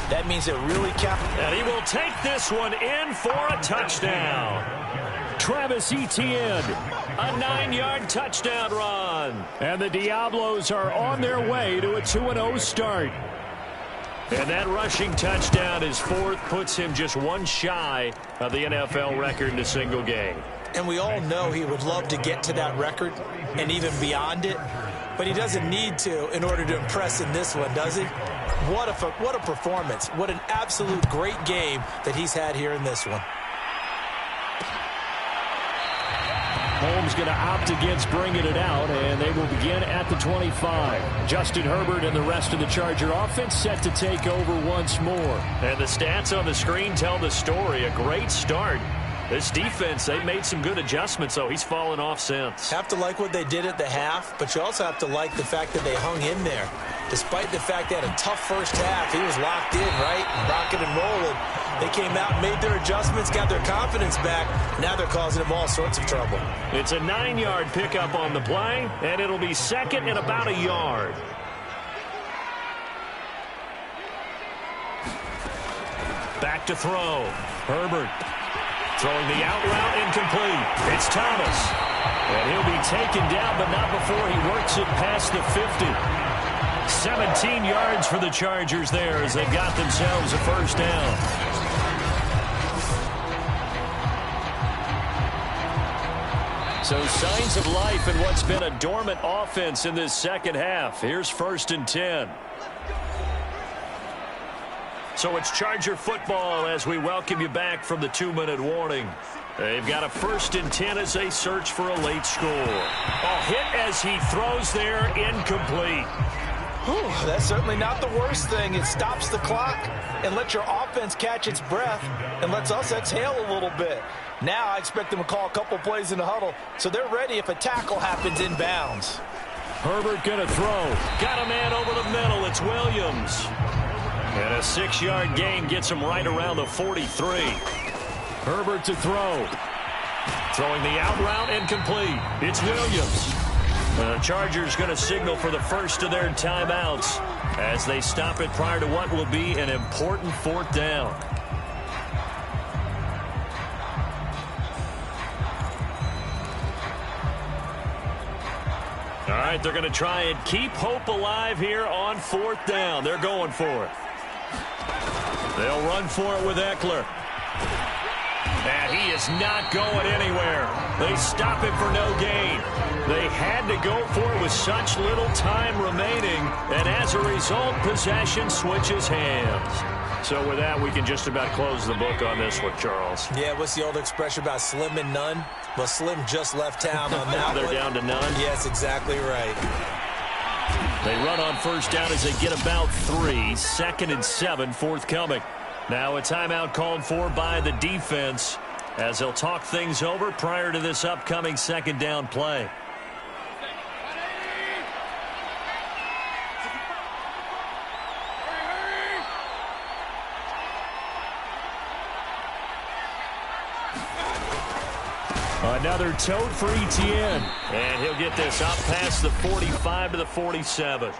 That means it really counts.
And he will take this one in for a touchdown.
Travis Etienne.
A 9-yard touchdown run.
And the Diablos are on their way to a 2-0 start.
And that rushing touchdown, his 4th, puts him just 1 shy of the NFL record in a single game.
And we all know he would love to get to that record and even beyond it. But he doesn't need to in order to impress in this one, does he? What a performance. What an absolute great game that he's had here in this one.
Holmes going to opt against bringing it out, and they will begin at the 25. Justin Herbert and the rest of the Charger offense set to take over once more.
And the stats on the screen tell the story. A great start. This defense, they've made some good adjustments, so he's fallen off since.
Have to like what they did at the half, but you also have to like the fact that they hung in there. Despite the fact they had a tough first half, he was locked in, right? Rocking and rolling. They came out, made their adjustments, got their confidence back. Now they're causing him all sorts of trouble.
It's a 9-yard pickup on the play, and it'll be second and about a yard. Back to throw. Herbert throwing the out route, incomplete. It's Thomas. And he'll be taken down, but not before he works it past the 50. 17 yards for the Chargers there as they got themselves a first down. So signs of life in what's been a dormant offense in this second half. Here's 1st and 10. So it's Charger football as we welcome you back from the 2-minute warning. They've got a 1st and 10 as they search for a late score. A hit as he throws there, incomplete.
Whew, that's certainly not the worst thing. It stops the clock and lets your offense catch its breath and lets us exhale a little bit. Now I expect them to call a couple plays in the huddle so they're ready if a tackle happens inbounds.
Herbert going to throw.
Got a man over the middle. It's Williams. And a 6-yard gain gets him right around the 43.
Herbert to throw.
Throwing the out route, incomplete. It's Williams. The Chargers going to signal for the first of their timeouts as they stop it prior to what will be an important 4th down. All right, they're going to try and keep hope alive here on 4th down. They're going for it. They'll run for it with Eckler. And he is not going anywhere. They stop him for no gain. They had to go for it with such little time remaining. And as a result, possession switches hands. So with that, we can just about close the book on this one, Charles.
Yeah, what's the old expression about slim and none? Well, Slim just left town on that
They're
one.
down to none?
Yes, exactly right.
They run on first down as they get about 3. 2nd and 7 forthcoming. Now a timeout called for by the defense as they'll talk things over prior to this upcoming 2nd down play.
Another tote for Etienne.
And he'll get this up past the 45 to the 47.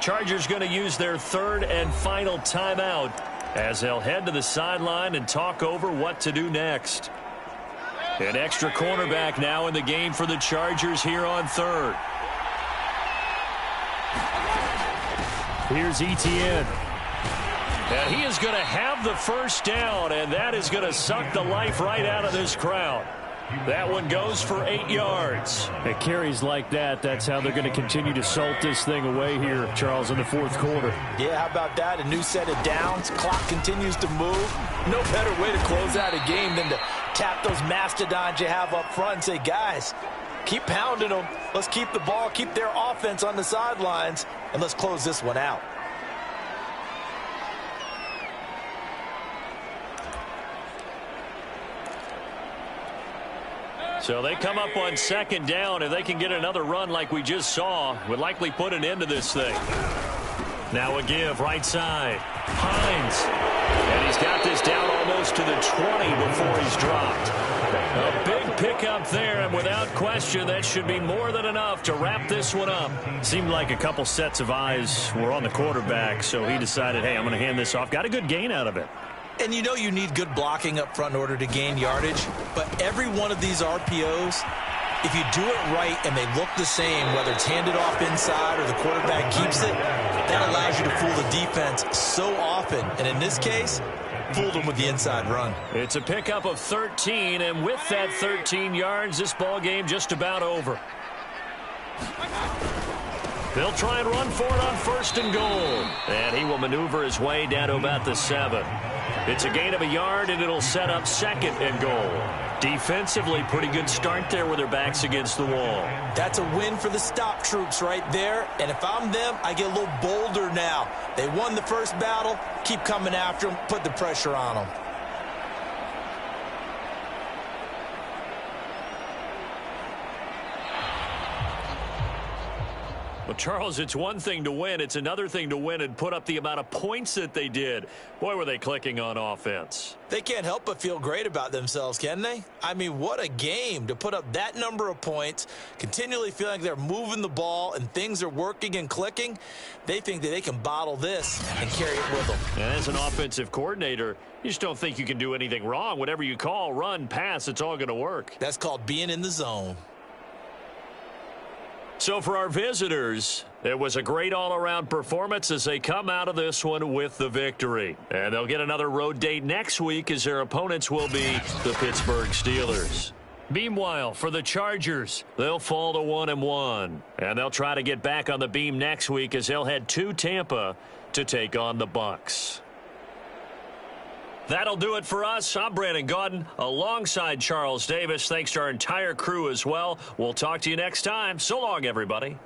Chargers going to use their 3rd and final timeout as they'll head to the sideline and talk over what to do next. An extra cornerback now in the game for the Chargers here on 3rd.
Here's Etienne.
And he is going to have the first down, and that is going to suck the life right out of this crowd. That one goes for 8 yards.
At carries like that, that's how they're going to continue to salt this thing away here, Charles, in the fourth quarter.
Yeah, how about that? A new set of downs. Clock continues to move. No better way to close out a game than to tap those mastodons you have up front and say, guys, keep pounding them. Let's keep the ball, keep their offense on the sidelines, and let's close this one out.
So they come up on second down. If they can get another run like we just saw, would likely put an end to this thing. Now a give, right side. Hines. And he's got this down almost to the 20 before he's dropped. A big pickup there, and without question, that should be more than enough to wrap this one up.
Seemed like a couple sets of eyes were on the quarterback, so he decided, hey, I'm going to hand this off. Got a good gain out of it.
And you know you need good blocking up front in order to gain yardage, but every one of these RPOs, if you do it right and they look the same, whether it's handed off inside or the quarterback keeps it, that allows you to fool the defense so often. And in this case, fooled them with the inside run.
It's a pickup of 13, and with that 13 yards, this ball game just about over. They'll try and run for it on first and goal. And he will maneuver his way down to about the 7. It's a gain of a yard, and it'll set up second and goal. Defensively, pretty good start there with their backs against the wall.
That's a win for the stop troops right there. And if I'm them, I get a little bolder now. They won the first battle. Keep coming after them. Put the pressure on them.
Well, Charles, it's one thing to win. It's another thing to win and put up the amount of points that they did. Boy, were they clicking on offense.
They can't help but feel great about themselves, can they? I mean, what a game to put up that number of points, continually feeling like they're moving the ball and things are working and clicking. They think that they can bottle this and carry it with them.
And as an offensive coordinator, you just don't think you can do anything wrong. Whatever you call, run, pass, it's all going to work.
That's called being in the zone.
So for our visitors, it was a great all-around performance as they come out of this one with the victory. And they'll get another road date next week as their opponents will be the Pittsburgh Steelers. Meanwhile, for the Chargers, they'll fall to 1-1. And they'll try to get back on the beam next week as they'll head to Tampa to take on the Bucs. That'll do it for us. I'm Brandon Gaudin alongside Charles Davis. Thanks to our entire crew as well. We'll talk to you next time. So long, everybody.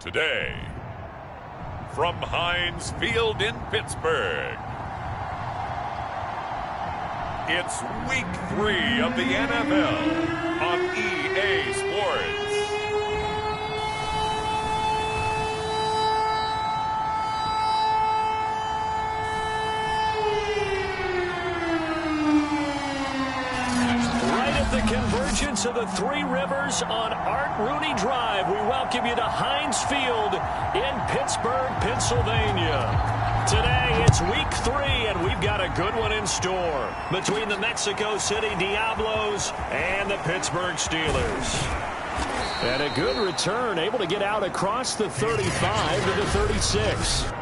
today, from Heinz Field in Pittsburgh, it's Week 3 of the NFL on EA Sports.
The convergence of the Three Rivers on Art Rooney Drive. We welcome you to Heinz Field in Pittsburgh, Pennsylvania. Today, it's Week 3, and we've got a good one in store between the Mexico City Diablos and the Pittsburgh Steelers. And a good return, able to get out across the 35 to the 36.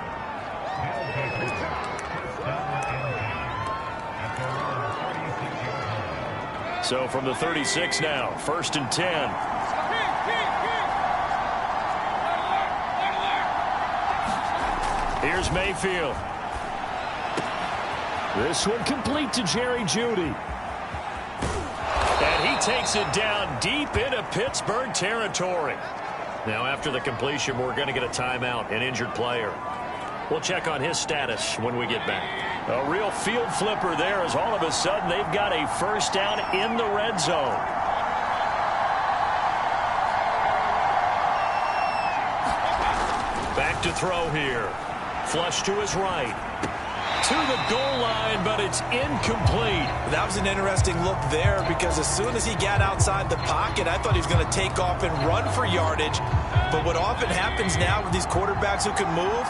So from the 36 now, 1st and 10. Here's Mayfield. This one complete to Jerry Jeudy. And he takes it down deep into Pittsburgh territory. Now after the completion, we're going to get a timeout, an injured player. We'll check on his status when we get back. A real field flipper there as all of a sudden they've got a first down in the red zone. Back to throw here. Flush to his right. To the goal line, but it's incomplete.
That was an interesting look there because as soon as he got outside the pocket, I thought he was going to take off and run for yardage. But what often happens now with these quarterbacks who can move,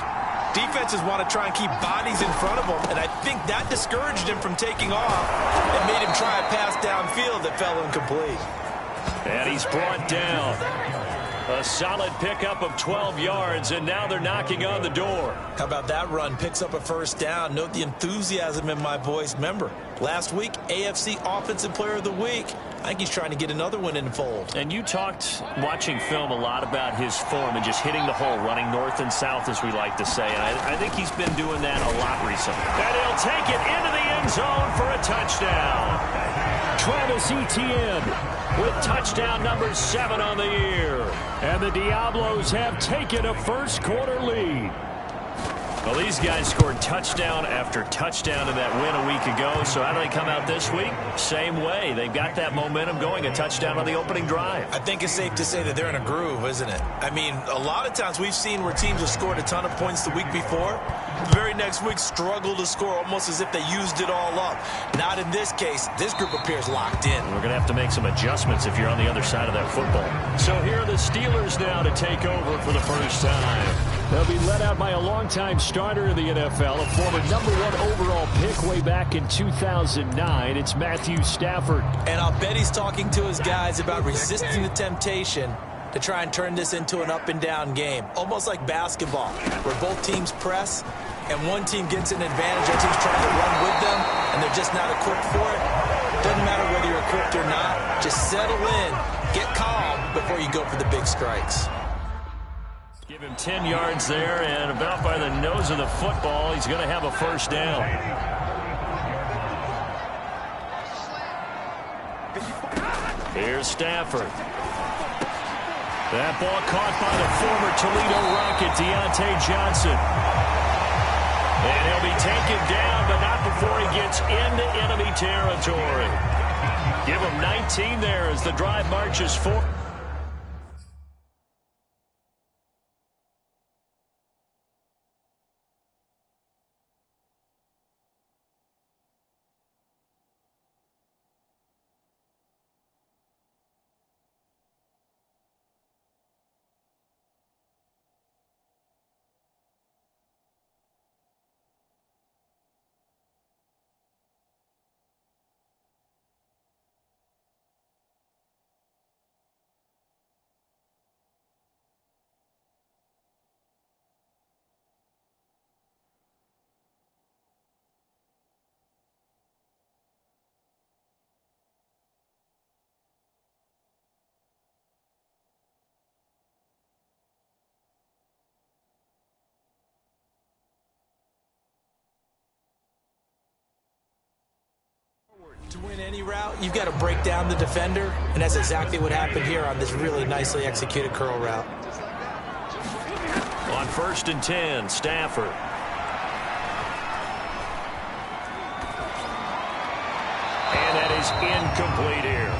defenses want to try and keep bodies in front of them, and I think that discouraged him from taking off and made him try a pass downfield that fell incomplete.
And he's brought down. A solid pickup of 12 yards, and now they're knocking on the door.
How about that run? Picks up a first down. Note the enthusiasm in my voice. Remember, last week, AFC Offensive Player of the Week. I think he's trying to get another one in the fold.
And you talked, watching film, a lot about his form and just hitting the hole, running north and south, as we like to say. And I think he's been doing that a lot recently. And he'll take it into the end zone for a touchdown. Travis Etienne with touchdown number 7 on the year. And the Diablos have taken a first quarter lead. Well, these guys scored touchdown after touchdown in that win a week ago. So how do they come out this week? Same way. They've got that momentum going, a touchdown on the opening drive.
I think it's safe to say that they're in a groove, isn't it? I mean, a lot of times we've seen where teams have scored a ton of points the week before. The very next week struggle to score almost as if they used it all up. Not in this case. This group appears locked in.
We're going to have to make some adjustments if you're on the other side of that football. So here are the Steelers now to take over for the first time. They'll be led out by a longtime starter in the NFL, a former #1 overall pick way back in 2009. It's Matthew Stafford.
And I'll bet he's talking to his guys about resisting the temptation to try and turn this into an up-and-down game. Almost like basketball, where both teams press, and one team gets an advantage, the other team's trying to run with them, and they're just not equipped for it. Doesn't matter whether you're equipped or not. Just settle in, get calm before you go for the big strikes.
Give him 10 yards there, and about by the nose of the football, he's going to have a first down. Here's Stafford. That ball caught by the former Toledo Rocket, Deontay Johnson. And he'll be taken down, but not before he gets into enemy territory. Give him 19 there as the drive marches forward.
To win any route, you've got to break down the defender, and that's exactly what happened here on this really nicely executed curl route.
On 1st and 10, Stafford. And that is incomplete here.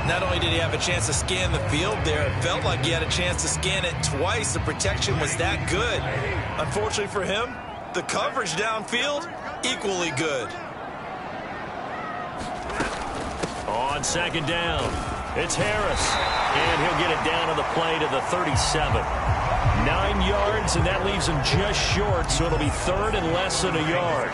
Not only did he have a chance to scan the field there, it felt like he had a chance to scan it twice. The protection was that good. Unfortunately for him, the coverage downfield, equally good.
On 2nd down, it's Harris. And he'll get it down to the play to the 37. 9 yards, and that leaves him just short, so it'll be 3rd and less than a yard.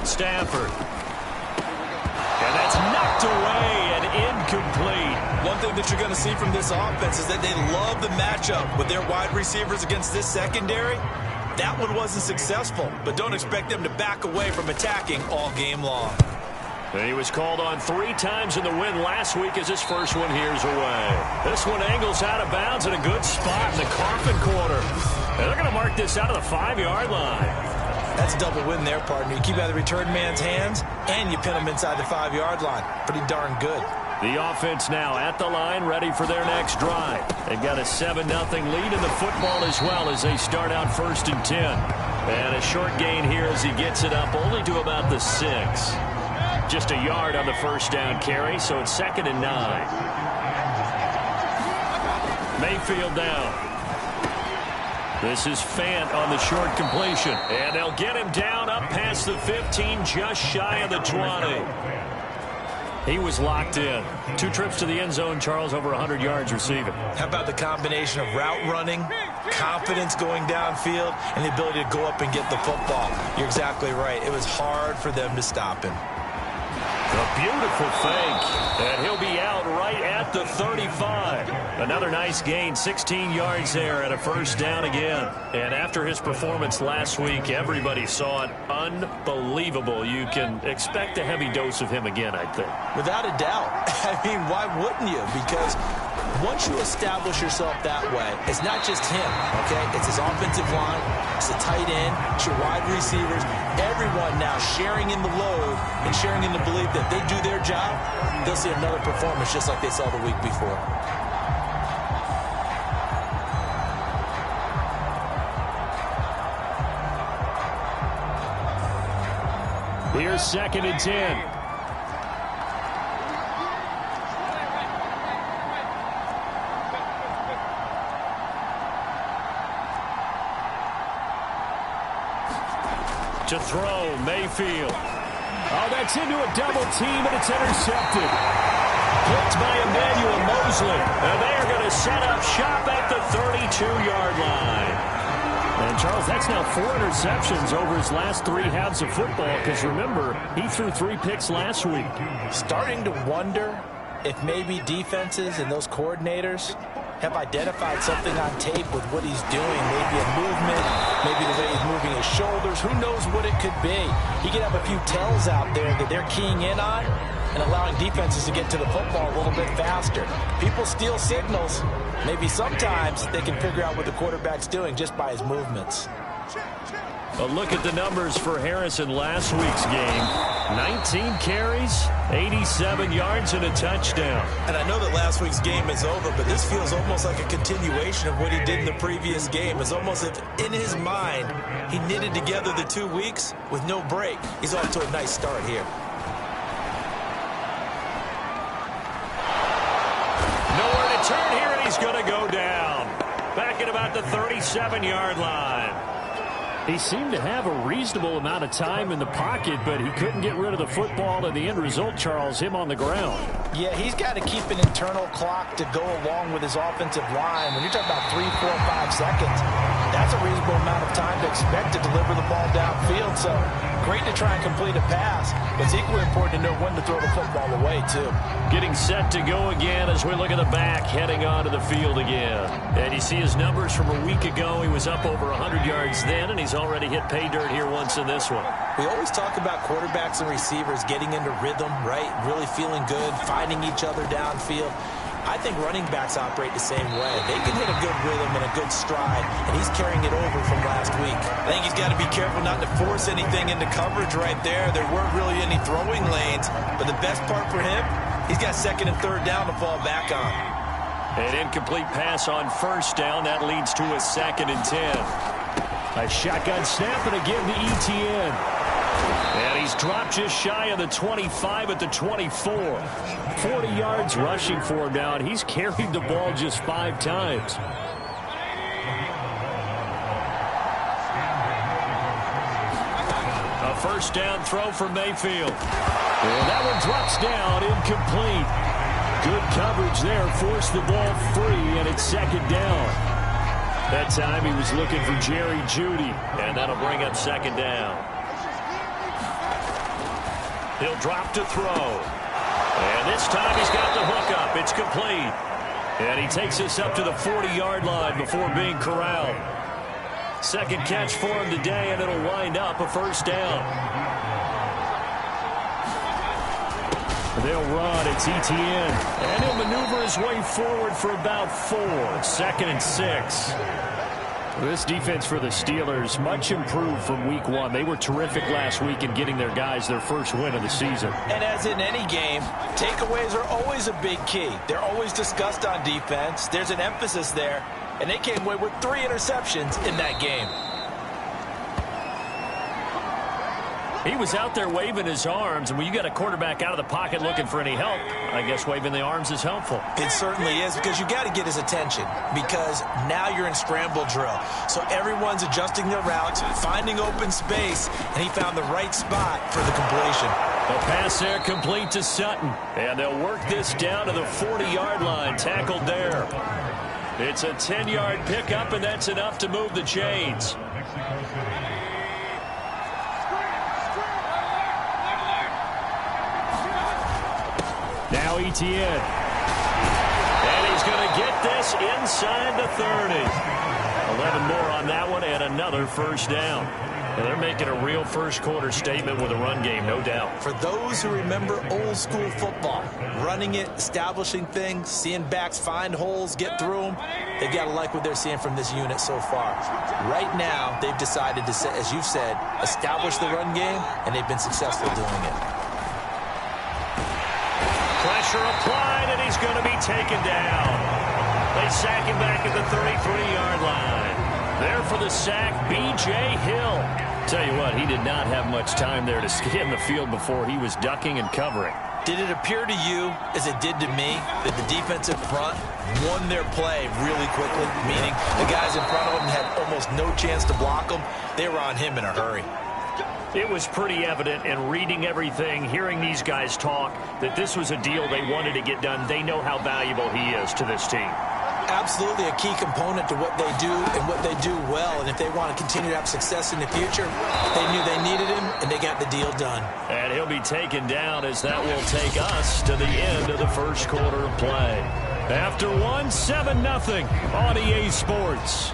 Stafford. And that's knocked away and incomplete.
One thing that you're going to see from this offense is that they love the matchup with their wide receivers against this secondary. That one wasn't successful, but don't expect them to back away from attacking all game long.
And he was called on 3 times in the win last week as his first one here's away. This one angles out of bounds in a good spot in the coffin corner. And they're going to mark this out of the 5-yard line.
That's a double win there, partner. You keep out of the return man's hands, and you pin him inside the 5-yard line. Pretty darn good.
The offense now at the line, ready for their next drive. They've got a 7-0 lead in the football as well as they start out 1st and 10. And a short gain here as he gets it up only to about the 6. Just a yard on the 1st down carry, so it's 2nd and 9. Mayfield down. This is Fant on the short completion. And they'll get him down up past the 15, just shy of the 20. He was locked in. 2 trips to the end zone, Charles, over 100 yards receiving.
How about the combination of route running, confidence going downfield, and the ability to go up and get the football? You're exactly right. It was hard for them to stop him.
A beautiful fake, and he'll be out right at the 35. Another nice gain, 16 yards there and a 1st down again. And after his performance last week, everybody saw it. Unbelievable. You can expect a heavy dose of him again, I think.
Without a doubt. I mean, why wouldn't you? Because once you establish yourself that way, it's not just him, okay? It's his offensive line, it's the tight end, it's your wide receivers, everyone now sharing in the load and sharing in the belief that they do their job, they'll see another performance just like they saw the week before.
Here's 2nd and 10.
To throw, Mayfield.
Oh, that's into a double team, and it's intercepted.
Picked by Emmanuel Mosley. And they are going to set up shop at the 32-yard line.
And, Charles, that's now 4 interceptions over his last 3 halves of football, because, remember, he threw 3 picks last week.
Starting to wonder if maybe defenses and those coordinators have identified something on tape with what he's doing. Maybe a movement, maybe the way he's moving his shoulders. Who knows what it could be? He could have a few tells out there that they're keying in on and allowing defenses to get to the football a little bit faster. People steal signals. Maybe sometimes they can figure out what the quarterback's doing just by his movements.
A look at the numbers for Harris in last week's game. 19 carries, 87 yards, and a touchdown.
And I know that last week's game is over, but this feels almost like a continuation of what he did in the previous game. It's almost as if in his mind, he knitted together the 2 weeks with no break. He's off to a nice start here.
Nowhere to turn here, and he's going to go down. Back at about the 37-yard line.
He seemed to have a reasonable amount of time in the pocket, but he couldn't get rid of the football, and the end result, Charles, him on the ground.
Yeah, he's got to keep an internal clock to go along with his offensive line. When you're talking about 3, 4, 5 seconds, that's a reasonable amount of time to expect to deliver the ball downfield. So great to try and complete a pass, but it's equally important to know when to throw the football away, too.
Getting set to go again as we look at the back, heading onto the field again. And you see his numbers from a week ago. He was up over 100 yards then, and he's already hit pay dirt here once in this one.
We always talk about quarterbacks and receivers getting into rhythm, right? Really feeling good, finding each other downfield. I think running backs operate the same way. They can hit a good rhythm and a good stride, and he's carrying it over from last week.
I think he's got to be careful not to force anything into coverage right there. There weren't really any throwing lanes, but the best part for him, he's got second and third down to fall back on.
An incomplete pass on first down. That leads to a 2nd and 10. A shotgun snap and again to Etienne. And he's dropped just shy of the 25 at the 24. 40 yards rushing for him now, and he's carried the ball just 5 times. A first down throw for Mayfield. And that one drops down, incomplete. Good coverage there, forced the ball free, and it's 2nd down. That time he was looking for Jerry Jeudy, and that'll bring up 2nd down. He'll drop to throw. And this time he's got the hook up. It's complete. And he takes us up to the 40-yard line before being corralled. Second catch for him today, and it'll wind up a first down. They'll run. It's Etienne. And he'll maneuver his way forward for about 4. 2nd and 6. This defense for the Steelers, much improved from week 1. They were terrific last week in getting their guys their first win of the season.
And as in any game, takeaways are always a big key. They're always discussed on defense. There's an emphasis there. And they came away with 3 interceptions in that game.
He was out there waving his arms, and when you got a quarterback out of the pocket looking for any help, I guess waving the arms is helpful.
It certainly is, because you got to get his attention, because now you're in scramble drill. So everyone's adjusting their routes, finding open space, and he found the right spot for the completion.
The pass there complete to Sutton, and they'll work this down to the 40-yard line, tackled there. It's a 10-yard pickup, and that's enough to move the chains.
Now Etienne.
And he's going to get this inside the 30. 11 more on that one and another first down. And they're making a real first-quarter statement with a run game, no doubt.
For those who remember old-school football, running it, establishing things, seeing backs find holes, get through them, they've got to like what they're seeing from this unit so far. Right now, they've decided to, as you've said, establish the run game, and they've been successful doing it.
Pressure applied, and he's going to be taken down. They sack him back at the 33-yard line. There for the sack, B.J. Hill.
Tell you what, he did not have much time there to get in the field before he was ducking and covering.
Did it appear to you, as it did to me, that the defensive front won their play really quickly? Meaning the guys in front of them had almost no chance to block them. They were on him in a hurry.
It was pretty evident in reading everything, hearing these guys talk, that this was a deal they wanted to get done. They know how valuable he is to this team.
Absolutely a key component to what they do and what they do well. And if they want to continue to have success in the future, they knew they needed him, and they got the deal done.
And he'll be taken down as that will take us to the end of the first quarter of play.
After one, 7-0 on EA Sports.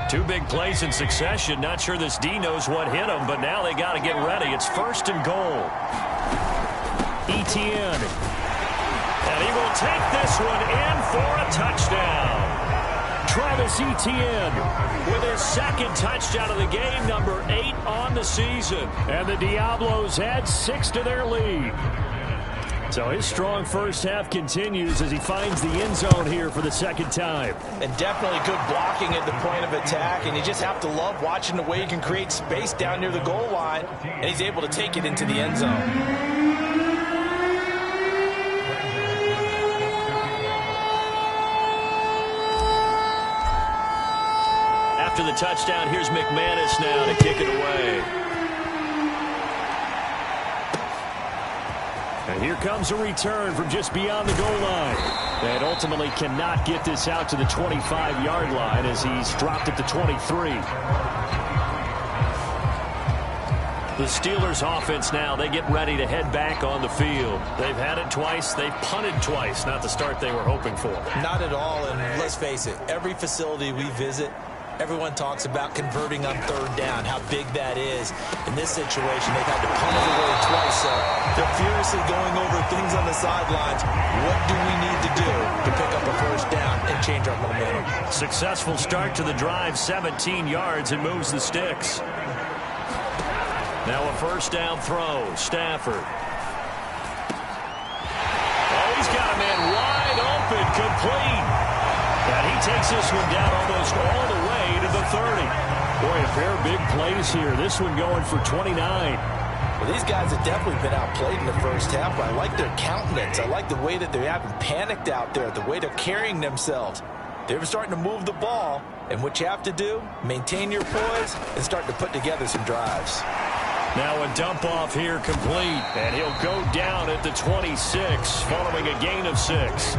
Two big plays in succession. Not sure this D knows what hit him, but now they got to get ready. It's 1st and goal.
Etienne.
And he will take this one in for a touchdown.
Travis Etienne
with his 2nd touchdown of the game, number 8 on the season.
And the Diablos add 6 to their lead. So his strong first half continues as he finds the end zone here for the 2nd time.
And definitely good blocking at the point of attack. And you just have to love watching the way he can create space down near the goal line. And he's able to take it into the end zone.
After the touchdown, here's McManus now to kick it away.
And here comes a return from just beyond the goal line. And ultimately cannot get this out to the 25-yard line as he's dropped at the 23.
The Steelers offense now, they get ready to head back on the field. They've had it twice. They've punted twice. Not the start they were hoping for.
Not at all. And let's face it, every facility we visit, Everyone talks about converting on third down, how big that is. In this situation, they've had to punt it away twice, so they're furiously going over things on the sidelines. What do we need to do to pick up a first down and change our momentum?
Successful start to the drive, 17 yards, and moves the sticks. Now a first down throw, Stafford. Oh, he's got a man wide open, complete. And he takes this one down almost all the way to the 30. Boy, a pair of big plays here. This one going for 29.
Well, these guys have definitely been outplayed in the first half, but I like their countenance. I like the way that they haven't panicked out there, the way they're carrying themselves. They're starting to move the ball, and what you have to do, maintain your poise and start to put together some drives.
Now a dump off here complete, and he'll go down at the 26 following a gain of 6.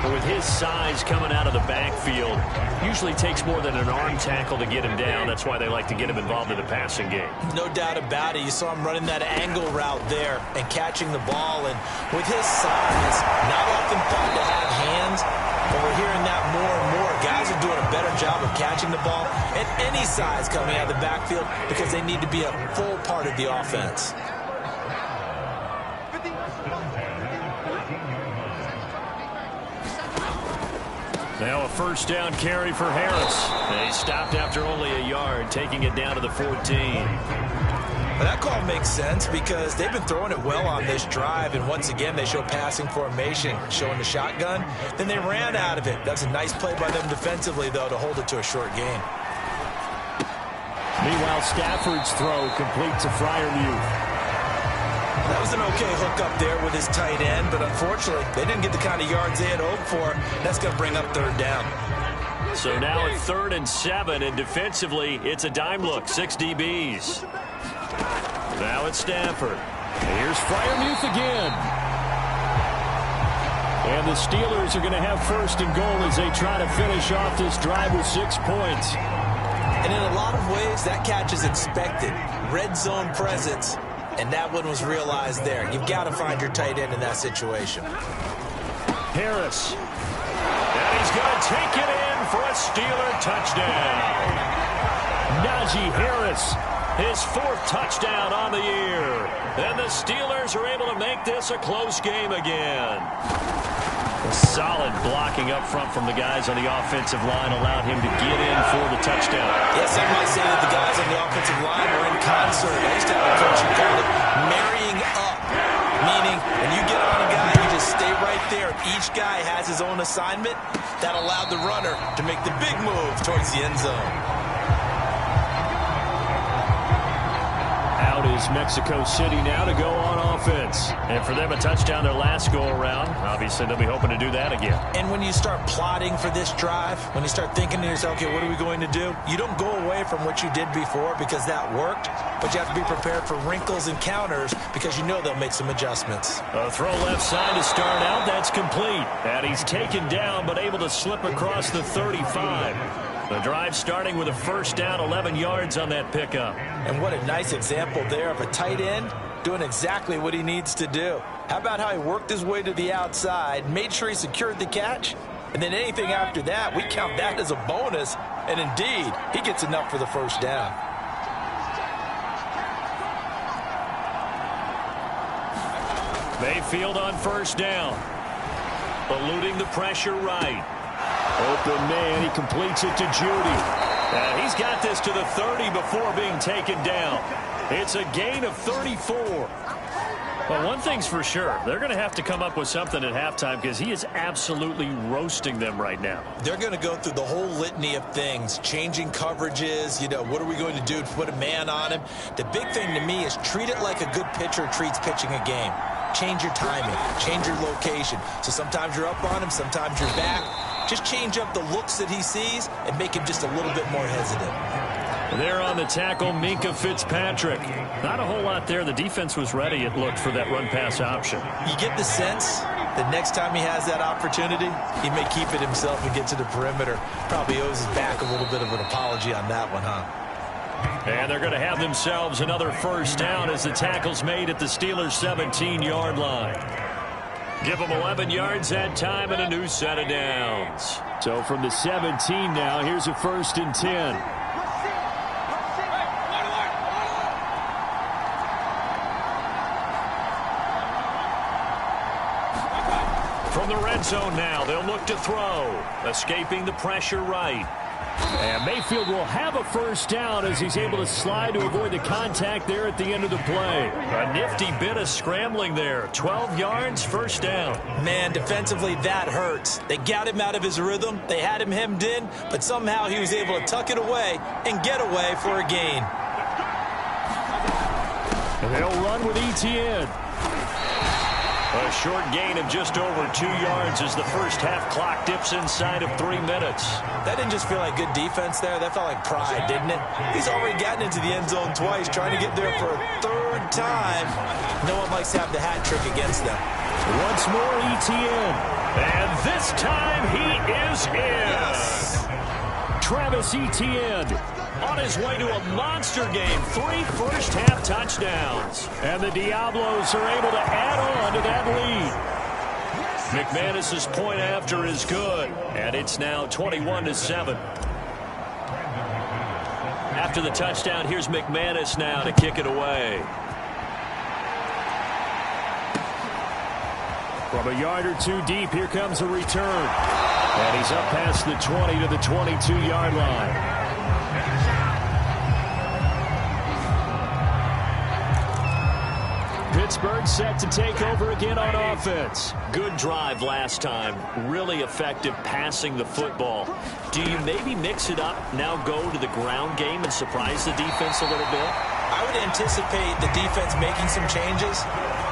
With his size coming out of the backfield, usually takes more than an arm tackle to get him down. That's why they like to get him involved in the passing game.
No doubt about it. You saw him running that angle route there and catching the ball. And with his size, not often thought to have hands, but we're hearing that more and more. Guys are doing a better job of catching the ball at any size coming out of the backfield because they need to be a full part of the offense.
Now a first down carry for Harris. They stopped after only a yard, taking it down to the 14.
Well, that call makes sense because they've been throwing it well on this drive, and once again they show passing formation, showing the shotgun. Then they ran out of it. That's a nice play by them defensively, though, to hold it to a short gain.
Meanwhile, Stafford's throw complete to Freiermuth.
That was an okay hook up there with his tight end, but unfortunately, they didn't get the kind of yards they had hoped for. That's going to bring up third down.
So now it's 3rd and 7, and defensively, it's a dime look, 6 DBs. Now it's Stafford.
Here's Freiermuth again. And the Steelers are going to have first and goal as they try to finish off this drive with 6 points.
And in a lot of ways, that catch is expected. Red zone presence. And that one was realized there. You've got to find your tight end in that situation.
Harris. And he's going to take it in for a Steeler touchdown. Najee Harris, his 4th touchdown on the year. And the Steelers are able to make this a close game again. Solid blocking up front from the guys on the offensive line allowed him to get in for the touchdown.
Yes, I might say that the guys on the offensive line were in concert. I used to have a coach who called it marrying up, meaning when you get on a guy, you just stay right there. Each guy has his own assignment. That allowed the runner to make the big move towards the end zone.
Out is Mexico City now to go on offense.
And for them, a touchdown their last go-around. Obviously, they'll be hoping to do that again.
And when you start plotting for this drive, when you start thinking to yourself, okay, what are we going to do? You don't go away from what you did before because that worked, but you have to be prepared for wrinkles and counters because you know they'll make some adjustments.
A throw left side to start out. That's complete. And he's taken down, but able to slip across the 35. The drive starting with a first down, 11 yards on that pickup.
And what a nice example there of a tight end doing exactly what he needs to do. How about how he worked his way to the outside, made sure he secured the catch, and then anything after that, we count that as a bonus. And indeed, he gets enough for the first down.
Mayfield on first down. Eluding the pressure right.
Open man, he completes it to Judy.
And he's got this to the 30 before being taken down. It's a gain of 34. Well, one thing's for sure. They're going to have to come up with something at halftime because he is absolutely roasting them right now.
They're going to go through the whole litany of things, changing coverages, what are we going to do to put a man on him? The big thing to me is treat it like a good pitcher treats pitching a game. Change your timing, change your location. So sometimes you're up on him, sometimes you're back. Just change up the looks that he sees and make him just a little bit more hesitant.
There on the tackle, Minkah Fitzpatrick. Not a whole lot there. The defense was ready, it looked, for that run-pass option.
You get the sense that next time he has that opportunity, he may keep it himself and get to the perimeter. Probably owes his back a little bit of an apology on that one, huh?
And they're going to have themselves another first down as the tackle's made at the Steelers' 17-yard line.
Give them 11 yards that time and a new set of downs. So from the 17 now, here's a 1st and 10. From the red zone now, they'll look to throw. Escaping the pressure right. And Mayfield will have a 1st down as he's able to slide to avoid the contact there at the end of the play. A nifty bit of scrambling there. 12 yards, 1st down.
Man, defensively, that hurts. They got him out of his rhythm. They had him hemmed in, but somehow he was able to tuck it away and get away for a gain.
And they'll run with Etienne. A short gain of just over 2 yards as the first half clock dips inside of 3 minutes.
That didn't just feel like good defense there. That felt like pride, didn't it? He's already gotten into the end zone twice, trying to get there for a 3rd time. No one likes to have the hat trick against them.
Once more, Etienne. And this time he is in.
Yes.
Travis Etienne on his way to a monster game. 3 first-half touchdowns. And the Diablos are able to add on to that lead. McManus's point after is good. And it's now 21-7. After the touchdown, here's McManus now to kick it away. From a yard or two deep, here comes a return. And he's up past the 20 to the 22-yard line. Pittsburgh set to take over again on offense. Good drive last time. Really effective passing the football. Do you maybe mix it up, now go to the ground game and surprise the defense a little bit?
I would anticipate the defense making some changes,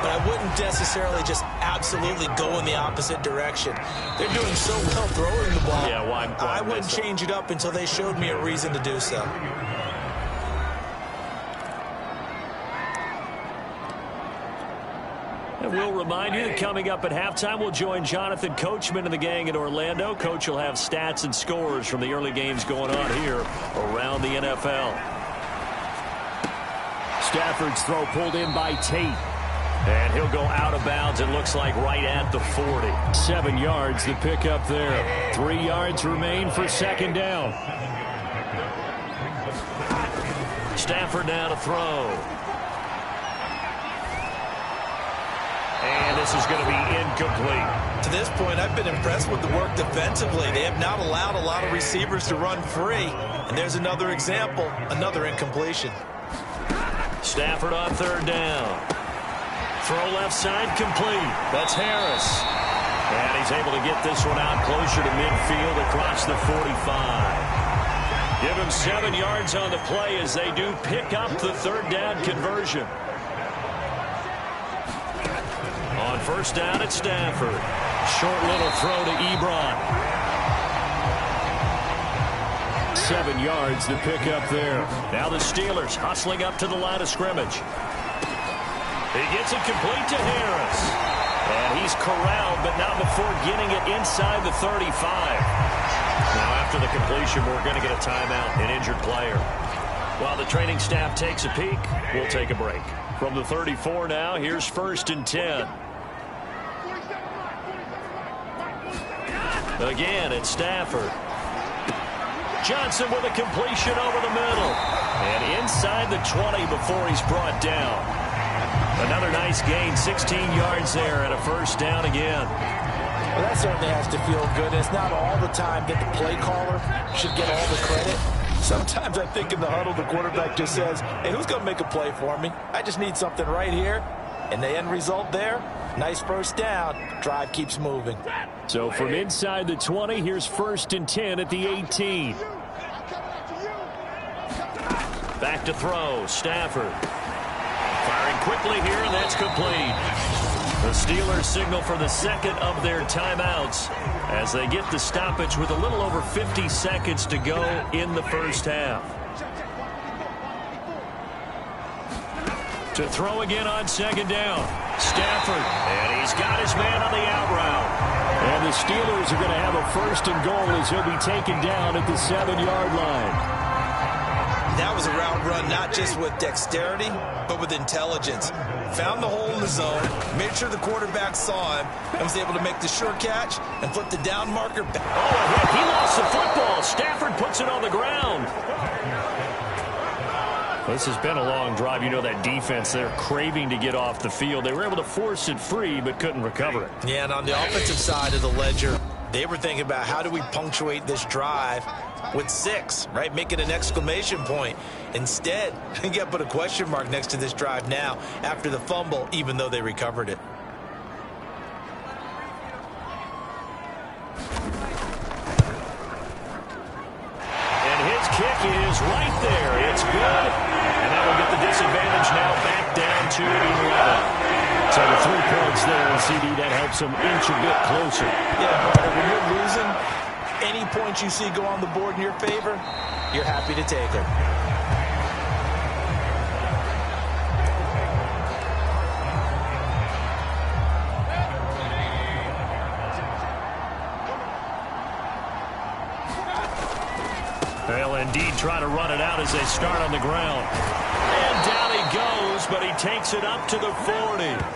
but I wouldn't necessarily just absolutely go in the opposite direction. They're doing so well throwing the ball.
Yeah, why
I wouldn't change it up until they showed me a reason to do so.
And we'll remind you that coming up at halftime, we'll join Jonathan Coachman and the gang in Orlando. Coach will have stats and scores from the early games going on here around the NFL. Stafford's throw pulled in by Tate. And he'll go out of bounds, it looks like right at the 40. 7 yards, the pickup there. 3 yards remain for 2nd down. Stafford now to throw. And this is going to be incomplete.
To this point, I've been impressed with the work defensively. They have not allowed a lot of receivers to run free. And there's another example, another incompletion.
Stafford on 3rd down. Throw left side complete. That's Harris. And he's able to get this one out closer to midfield across the 45. Give him 7 yards on the play as they do pick up the 3rd down conversion. On 1st down, it's Stafford. Short little throw to Ebron. 7 yards, the pickup there. Now the Steelers hustling up to the line of scrimmage. He gets it complete to Harris. And he's corralled, but not before getting it inside the 35. Now after the completion, we're going to get a timeout, an injured player. While the training staff takes a peek, we'll take a break. From the 34 now, here's 1st and 10. Again, it's Stafford. Johnson with a completion over the middle. And inside the 20 before he's brought down. Another nice gain, 16 yards there and a 1st down again.
Well, that certainly has to feel good. It's not all the time that the play caller should get all the credit. Sometimes I think in the huddle, the quarterback just says, hey, who's going to make a play for me? I just need something right here. And the end result there, nice 1st down. Drive keeps moving.
So from inside the 20, here's 1st and 10 at the 18. Back to throw, Stafford. Firing quickly here, and that's complete. The Steelers signal for the 2nd of their timeouts as they get the stoppage with a little over 50 seconds to go in the 1st half. To throw again on 2nd down. Stafford, and he's got his man on the out route. And the Steelers are going to have a 1st and goal as he'll be taken down at the 7-yard line.
That was a route run not just with dexterity, but with intelligence. Found the hole in the zone, made sure the quarterback saw him, and was able to make the sure catch and flip the down marker back.
Oh, he lost the football. Stafford puts it on the ground. This has been a long drive. You know that defense, they're craving to get off the field. They were able to force it free, but couldn't recover it.
Yeah, and on the offensive side of the ledger, they were thinking about how do we punctuate this drive with 6, right? Make it an exclamation point. Instead, you got to put a question mark next to this drive now after the fumble, even though they recovered it.
And his kick is right there. It's good. And that will get the disadvantage now back down to 11. So the 3 points there, and CD, that helps them inch a bit closer.
Yeah, but when you're losing, any points you see go on the board in your favor, you're happy to take them.
They'll indeed try to run it out as they start on the ground. And down he goes, but he takes it up to the 40.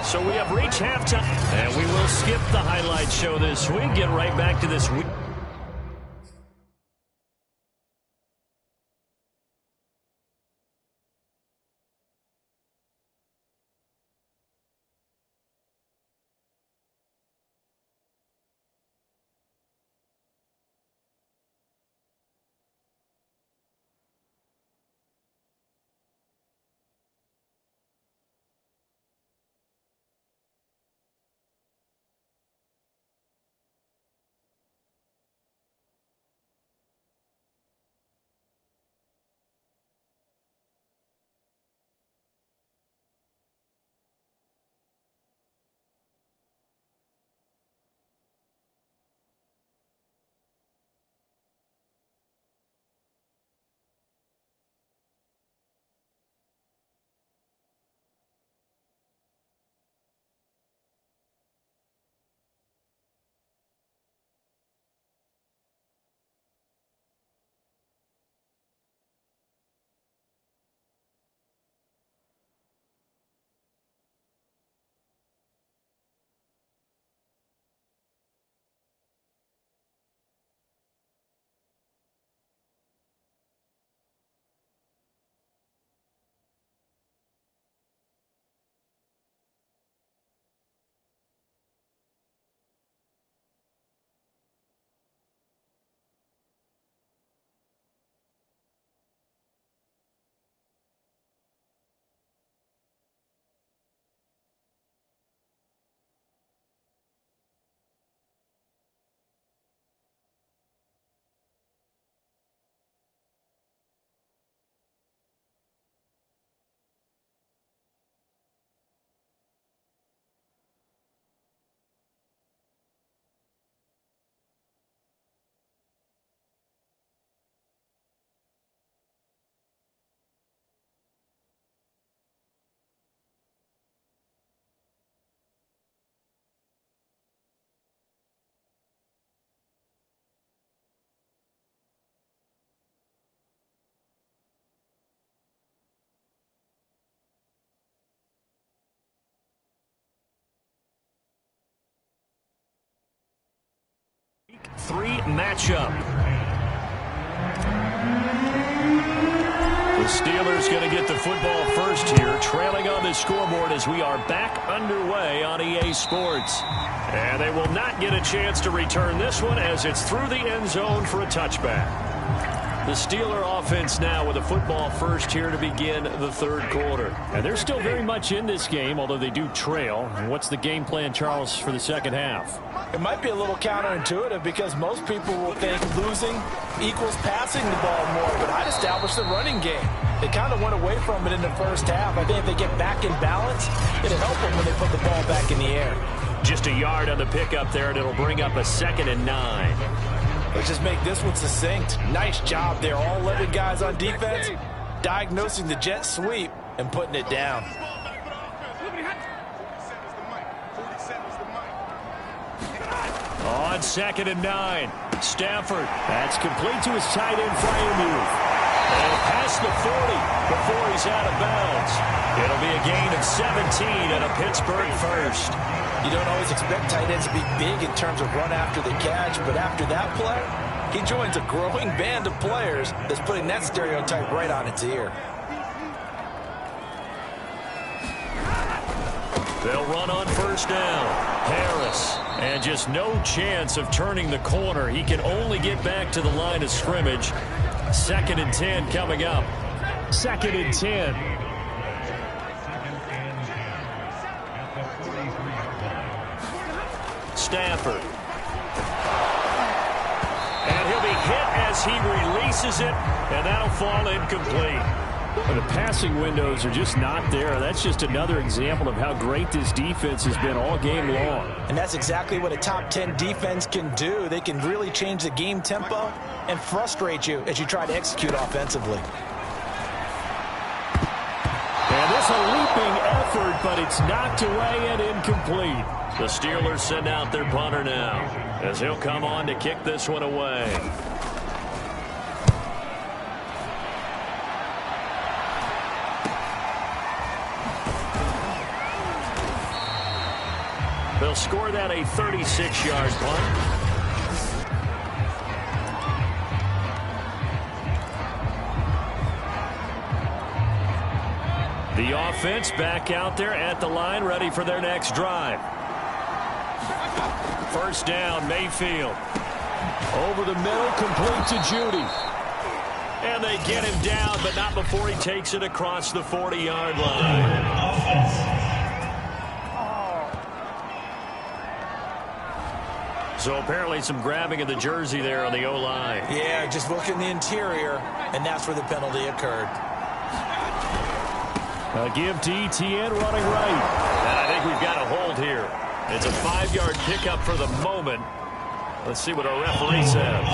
So we have reached halftime. And we will skip the highlight show this week. Get right back to this week. Week 3 matchup. The Steelers going to get the football first here, trailing on the scoreboard as we are back underway on EA Sports. And they will not get a chance to return this one as it's through the end zone for a touchback. The Steeler offense now with a football first here to begin the third quarter. And they're still very much in this game, although they do trail. And what's the game plan, Charles, for the second half?
It might be a little counterintuitive because most people will think losing equals passing the ball more, but I'd establish the running game. They kind of went away from it in the first half. I think if they get back in balance, it'll help them when they put the ball back in the air.
Just a yard on the pickup there, and it'll bring up a 2nd and 9.
Let's just make this one succinct. Nice job there. All 11 guys on defense diagnosing the jet sweep and putting it down.
On 2nd and 9, Stafford. That's complete to his tight end Freiermuth.
And past the 40 before he's out of bounds. It'll be a gain of 17 and a Pittsburgh first.
You don't always expect tight ends to be big in terms of run after the catch, but after that play, he joins a growing band of players that's putting that stereotype right on its ear.
They'll run on first down. Harris. And just no chance of turning the corner. He can only get back to the line of scrimmage. 2nd and 10 coming up. 2nd and 10. Stafford. And he'll be hit as he releases it, and that'll fall incomplete. The passing windows are just not there. That's just another example of how great this defense has been all game long.
And that's exactly what a top 10 defense can do. They can really change the game tempo and frustrate you as you try to execute offensively.
And this a leaping effort, but it's knocked away and incomplete. The Steelers send out their punter now as he'll come on to kick this one away. They'll score that a 36-yard punt. The offense back out there at the line, ready for their next drive. First down, Mayfield. Over the middle, complete to Judy. And they get him down, but not before he takes it across the 40-yard line. So apparently some grabbing of the jersey there on the O-line.
Yeah, just look in the interior, and that's where the penalty occurred.
A give to Etienne running right.
And I think we've got a hold here. It's a 5-yard pickup for the moment. Let's see what our referee says.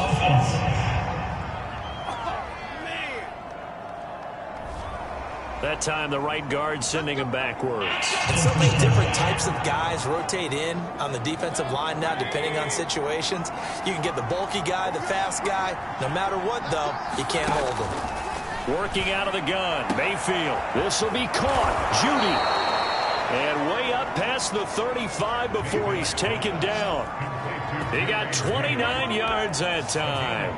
That time the right guard sending him backwards.
And so many different types of guys rotate in on the defensive line now depending on situations. You can get the bulky guy, the fast guy. No matter what, though, you can't hold him.
Working out of the gun, Mayfield. This will be caught. Judy. And way up past the 35 before he's taken down. He got 29 yards that time.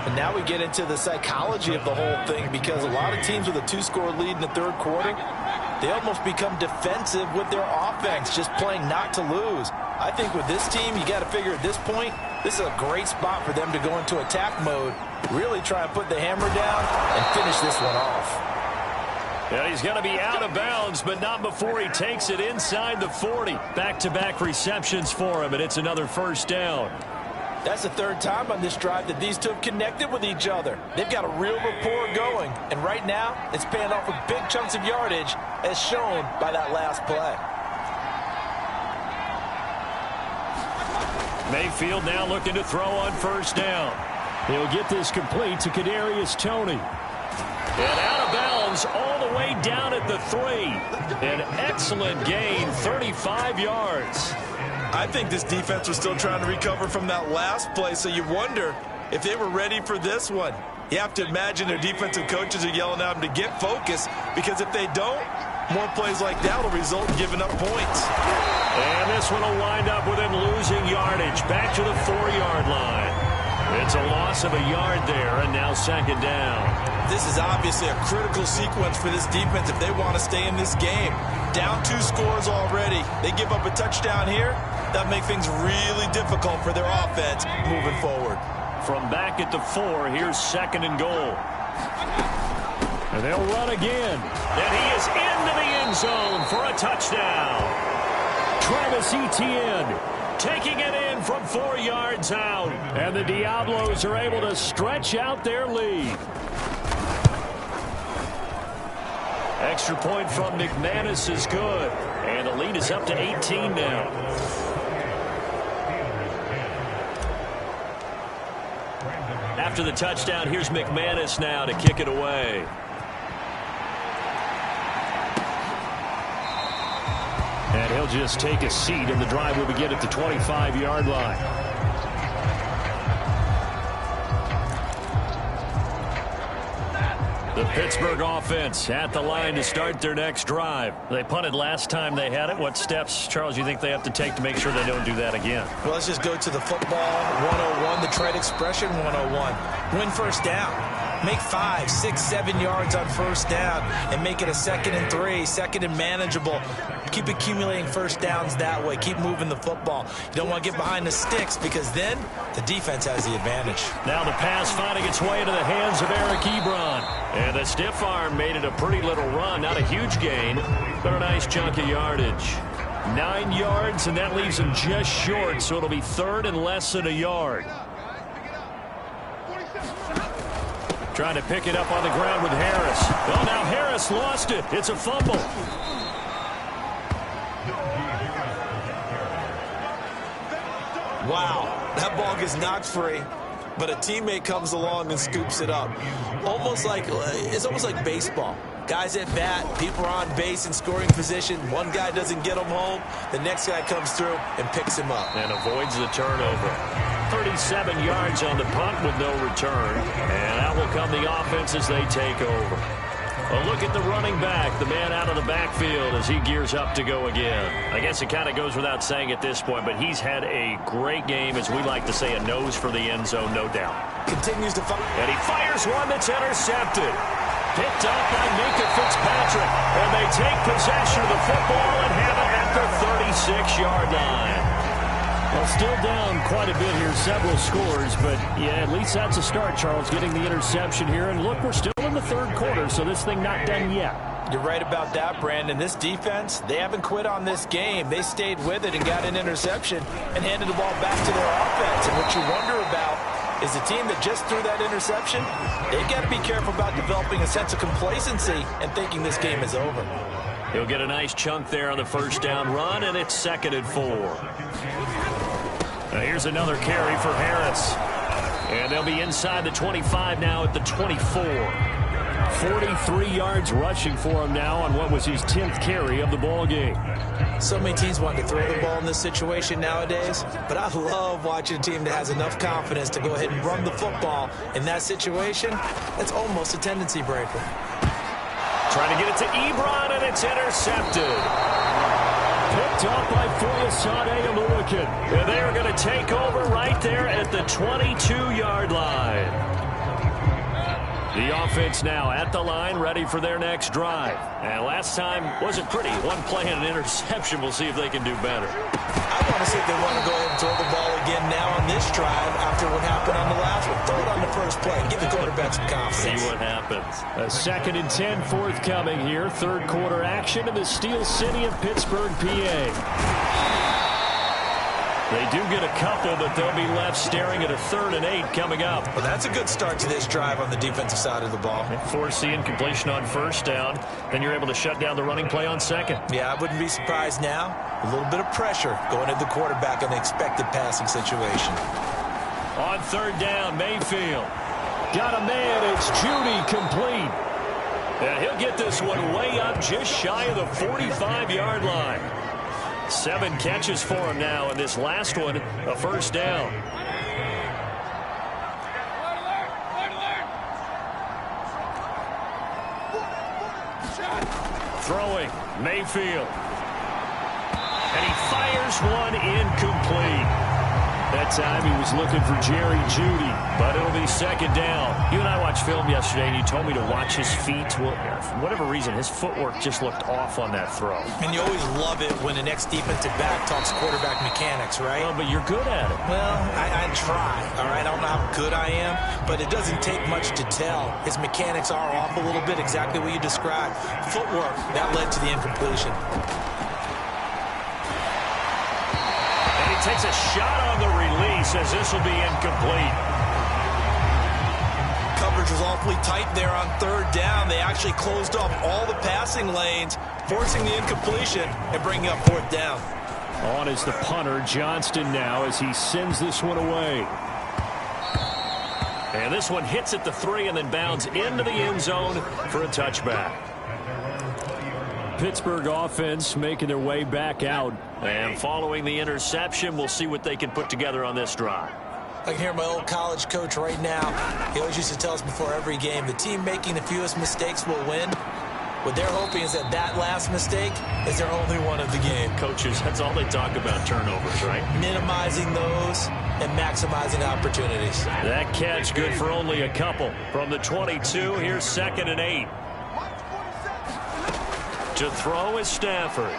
And now we get into the psychology of the whole thing, because a lot of teams with a 2-score lead in the third quarter, they almost become defensive with their offense, just playing not to lose. I think with this team, you got to figure at this point, this is a great spot for them to go into attack mode, really try and put the hammer down and finish this one off.
Yeah, he's going to be out of bounds, but not before he takes it inside the 40. Back-to-back receptions for him, and it's another first down.
That's the third time on this drive that these two have connected with each other. They've got a real rapport going, and right now it's paying off with big chunks of yardage, as shown by that last play.
Mayfield now looking to throw on first down. He'll get this complete to Kadarius Toney. And out of bounds all the way down at the 3. An excellent gain, 35 yards.
I think this defense was still trying to recover from that last play, so you wonder if they were ready for this one. You have to imagine their defensive coaches are yelling at them to get focused, because if they don't, more plays like that will result in giving up points.
And this one will wind up with him losing yardage back to the 4-yard line. It's a loss of a yard there, and now second down.
This is obviously a critical sequence for this defense if they want to stay in this game. Down 2 scores already. They give up a touchdown here. That make things really difficult for their offense moving forward.
From back at the 4, here's second and goal. And they'll run again. And he is into the end zone for a touchdown. Travis Etienne taking it in from 4 yards out. And the Diablos are able to stretch out their lead. Extra point from McManus is good. And the lead is up to 18 now. After the touchdown, here's McManus now to kick it away. And he'll just take a seat, and the drive will begin at the 25-yard line. The Pittsburgh offense at the line to start their next drive. They punted last time they had it. What steps, Charles, you think they have to take to make sure they don't do that again?
Well, let's just go to the football 101, the trade expression 101. Win first down. Make 5, 6, 7 yards on first down and make it a 2nd and 3, 2nd and manageable. Keep accumulating first downs that way. Keep moving the football. You don't want to get behind the sticks because then the defense has the advantage.
Now the pass finding its way into the hands of Eric Ebron. And the stiff arm made it a pretty little run. Not a huge gain, but a nice chunk of yardage. 9 yards, and that leaves him just short, so it'll be 3rd and less than a yard. Trying to pick it up on the ground with Harris. Oh, now Harris lost it. It's a fumble.
Wow, that ball gets knocked free, but a teammate comes along and scoops it up. It's almost like baseball. Guys at bat, people are on base in scoring position. One guy doesn't get him home. The next guy comes through and picks him up.
And avoids the turnover. 37 yards on the punt with no return. And out will come the offense as they take over. A look at the running back, the man out of the backfield as he gears up to go again. I guess it kind of goes without saying at this point, but he's had a great game, as we like to say, a nose for the end zone, no doubt.
Continues to fire.
And he fires one that's intercepted. Picked up by Minka Fitzpatrick. And they take possession of the football and have it at the 36-yard line. Well, still down quite a bit here, several scores, but yeah, at least that's a start, Charles, getting the interception here. And look, we're still in the 3rd quarter, so this thing not done yet.
You're right about that, Brandon. This defense, they haven't quit on this game. They stayed with it and got an interception and handed the ball back to their offense. And what you wonder about is the team that just threw that interception, they've got to be careful about developing a sense of complacency and thinking this game is over.
He'll get a nice chunk there on the first down run, and it's 2nd and 4. Now here's another carry for Harris. And they'll be inside the 25 now at the 24. 43 yards rushing for him now on what was his 10th carry of the ball game.
So many teams want to throw the ball in this situation nowadays, but I love watching a team that has enough confidence to go ahead and run the football. In that situation, that's almost a tendency breaker.
Trying to get it to Ebron, and it's intercepted. Picked up by Foyesade Aluakin. And they are going to take over right there at the 22-yard line. The offense now at the line, ready for their next drive. And last time wasn't pretty. One play and an interception. We'll see if they can do better.
I want to see if they want to go ahead and throw the ball again now on this drive after what happened on the last one. Throw it on the first play. Give the quarterback some confidence.
See what happens. A 2nd and 10 forthcoming here. 3rd quarter action in the Steel City of Pittsburgh, PA. They do get a couple, but they'll be left staring at a 3rd and 8 coming up.
Well, that's a good start to this drive on the defensive side of the ball.
Force the incompletion on first down. Then you're able to shut down the running play on 2nd.
Yeah, I wouldn't be surprised now. A little bit of pressure going at the quarterback on the expected passing situation.
On 3rd down, Mayfield. Got a man. It's Judy complete. And he'll get this one way up just shy of the 45-yard line. 7 catches for him now, and this last one, a first down. Throwing, Mayfield. And he fires one incomplete. That time he was looking for Jerry Jeudy, but it'll be 2nd down. You and I watched film yesterday, and you told me to watch his feet. Well, for whatever reason, his footwork just looked off on that throw.
And you always love it when the next defensive back talks quarterback mechanics, right?
Well, but you're good at it.
Well, I try, all right? I don't know how good I am, but it doesn't take much to tell. His mechanics are off a little bit, exactly what you described. Footwork, that led to the incompletion.
Takes a shot on the release as this will be incomplete.
Coverage was awfully tight there on 3rd down. They actually closed off all the passing lanes, forcing the incompletion and bringing up 4th down.
On is the punter, Johnston, now as he sends this one away. And this one hits at the 3 and then bounds into the end zone for a touchback. Pittsburgh offense making their way back out. And following the interception, we'll see what they can put together on this drive.
I can hear my old college coach right now. He always used to tell us before every game, the team making the fewest mistakes will win. What they're hoping is that last mistake is their only one of the game.
Coaches, that's all they talk about, turnovers, right?
Minimizing those and maximizing opportunities.
That catch good for only a couple. From the 22, here's 2nd and 8. To throw is Stafford.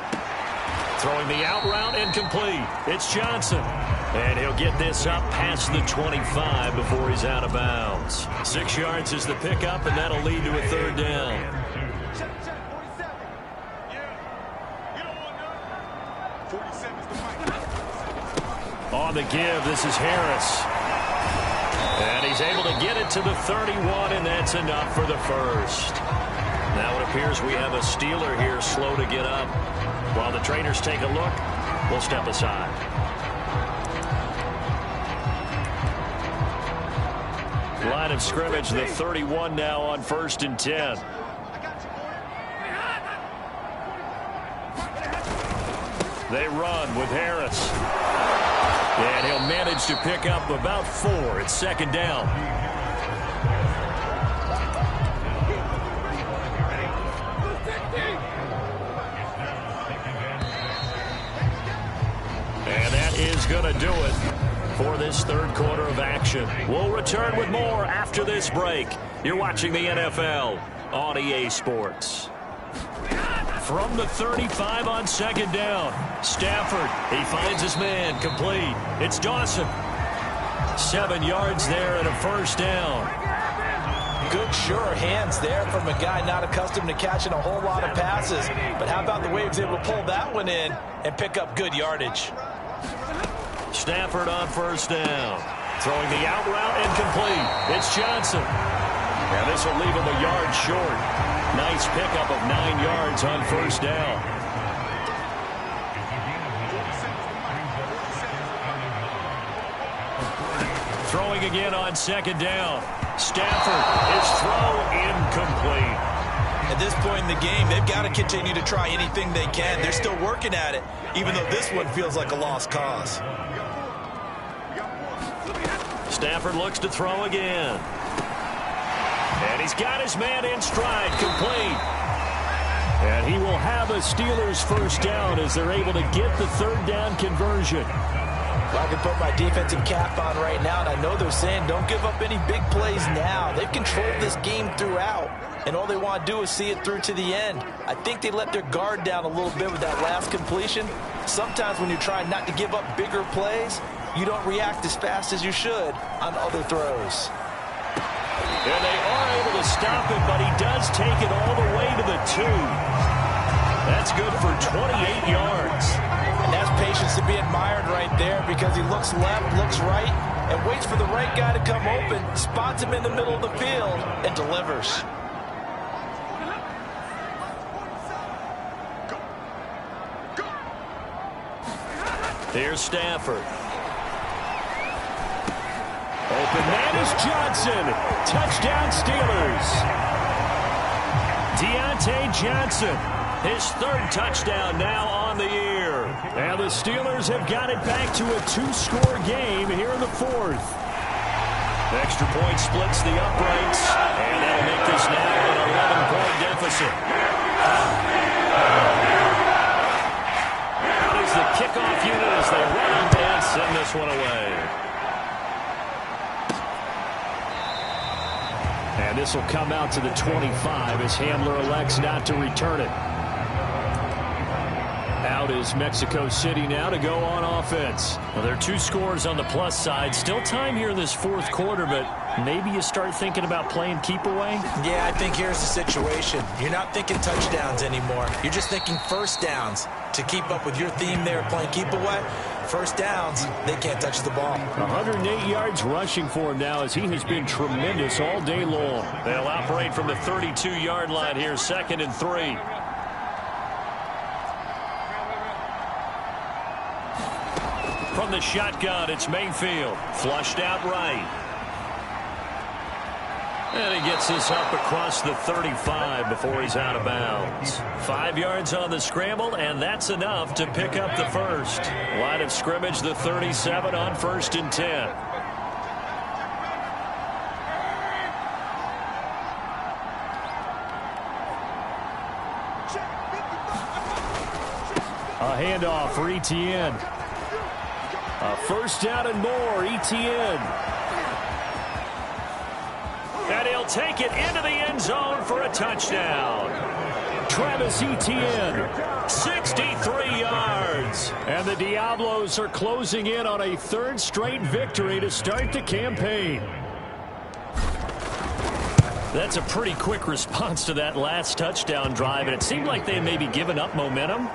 Throwing the out route incomplete. It's Johnson. And he'll get this up past the 25 before he's out of bounds. 6 yards is the pickup, and that'll lead to a 3rd down. On the give, this is Harris. And he's able to get it to the 31, and that's enough for the first. Now it appears we have a Steeler here slow to get up. While the trainers take a look, we'll step aside. Line of scrimmage, the 31 now on 1st and 10. They run with Harris. And he'll manage to pick up about 4. It's 2nd down. And that is going to do it for this 3rd quarter of action. We'll return with more after this break. You're watching the NFL on EA Sports. From the 35 on 2nd down. Stafford, he finds his man, complete. It's Dawson. 7 yards there and a 1st down.
Good, sure hands there from a guy not accustomed to catching a whole lot of passes. But how about the way he was able to pull that one in and pick up good yardage?
Stafford on 1st down. Throwing the out route incomplete. It's Johnson. And this will leave him a yard short. Nice pickup of 9 yards on 1st down. Throwing again on 2nd down. Stafford, his throw incomplete.
At this point in the game, they've got to continue to try anything they can. They're still working at it, even though this one feels like a lost cause.
Stafford looks to throw again. And he's got his man in stride, complete. And he will have a Steelers 1st down as they're able to get the 3rd down conversion.
I can put my defensive cap on right now, and I know they're saying don't give up any big plays now. They've controlled this game throughout, and all they want to do is see it through to the end. I think they let their guard down a little bit with that last completion. Sometimes when you're trying not to give up bigger plays, you don't react as fast as you should on other throws.
And they are able to stop it, but he does take it all the way to the 2. That's good for 28 yards.
And that's patience to be admired right there, because he looks left, looks right, and waits for the right guy to come open, spots him in the middle of the field, and delivers.
Here's Stafford.
Open man is Johnson. Touchdown Steelers.
Deontay Johnson, his 3rd touchdown now on the year.
And the Steelers have got it back to a 2-score game here in the 4th.
Extra point splits the uprights, and that'll make this now an 11-point deficit. Out is the kickoff unit as they run up and send this one away.
And this will come out to the 25 as Hamler elects not to return it. Out is Mexico City now to go on offense.
Well, there are 2 scores on the plus side. Still time here in this 4th quarter, but maybe you start thinking about playing keep away?
Yeah, I think here's the situation. You're not thinking touchdowns anymore. You're just thinking 1st downs. To keep up with your theme there, playing keep away, 1st downs, they can't touch the ball.
108 yards rushing for him now as he has been tremendous all day long.
They'll operate from the 32-yard line here, 2nd and 3. From the shotgun, it's Mayfield. Flushed out right. And he gets this up across the 35 before he's out of bounds. 5 yards on the scramble, and that's enough to pick up the first. Line of scrimmage, the 37 on 1st and 10.
A handoff for Etienne. A first down and more, Etienne. And he'll take it into the end zone for a touchdown. Travis Etienne, 63 yards. And the Diablos are closing in on a third straight victory to start the campaign.
That's a pretty quick response to that last touchdown drive, and it seemed like they had maybe given up momentum.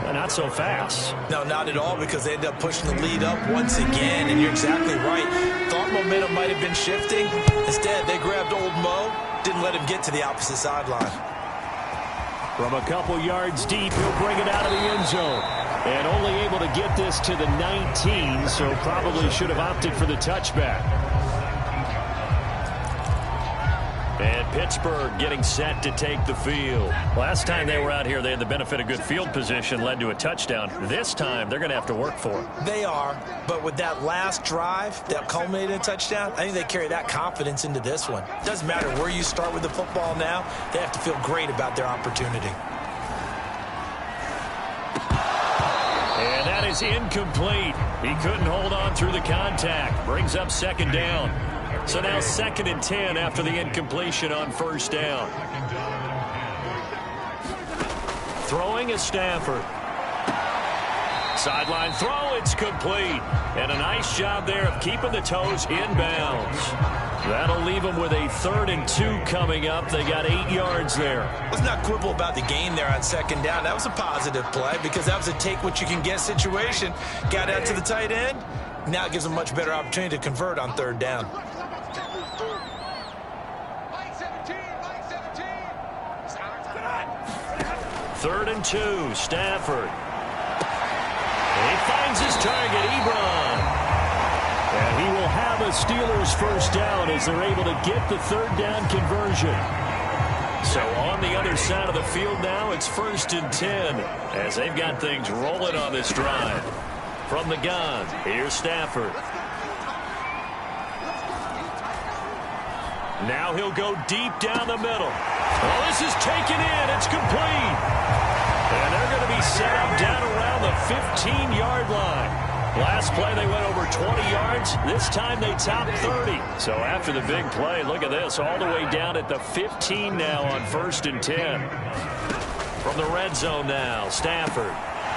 Not so fast.
No, not at all, because they ended up pushing the lead up once again, and you're exactly right. Thought momentum might have been shifting. Instead, they grabbed old Mo, didn't let him get to the opposite sideline.
From a couple yards deep, he'll bring it out of the end zone. And only able to get this to the 19, so probably should have opted for the touchback. And Pittsburgh getting set to take the field. Last time they were out here, they had the benefit of good field position, led to a touchdown. This time, they're going to have to work for it.
They are, but with that last drive that culminated in a touchdown, I think they carry that confidence into this one. Doesn't matter where you start with the football now, they have to feel great about their opportunity.
And that is incomplete. He couldn't hold on through the contact. Brings up second down. So now 2nd and 10 after the incompletion on first down. Throwing is Stafford. Sideline throw, it's complete. And a nice job there of keeping the toes inbounds. That'll leave them with a 3rd and 2 coming up. They got 8 yards there.
Let's not quibble about the gain there on second down. That was a positive play because that was a take-what-you-can-get situation. Got out to the tight end. Now it gives them a much better opportunity to convert on 3rd down.
3rd and 2, Stafford. He finds his target, Ebron.
And he will have a Steelers first down as they're able to get the 3rd down conversion.
So on the other side of the field now, it's 1st and 10 as they've got things rolling on this drive. From the gun, here's Stafford. Now he'll go deep down the middle. Well, this is taken in. It's complete. And they're going to be set up down around the 15-yard line. Last play, they went over 20 yards. This time, they topped 30. So after the big play, look at this, all the way down at the 15 now on 1st and 10. From the red zone now, Stafford.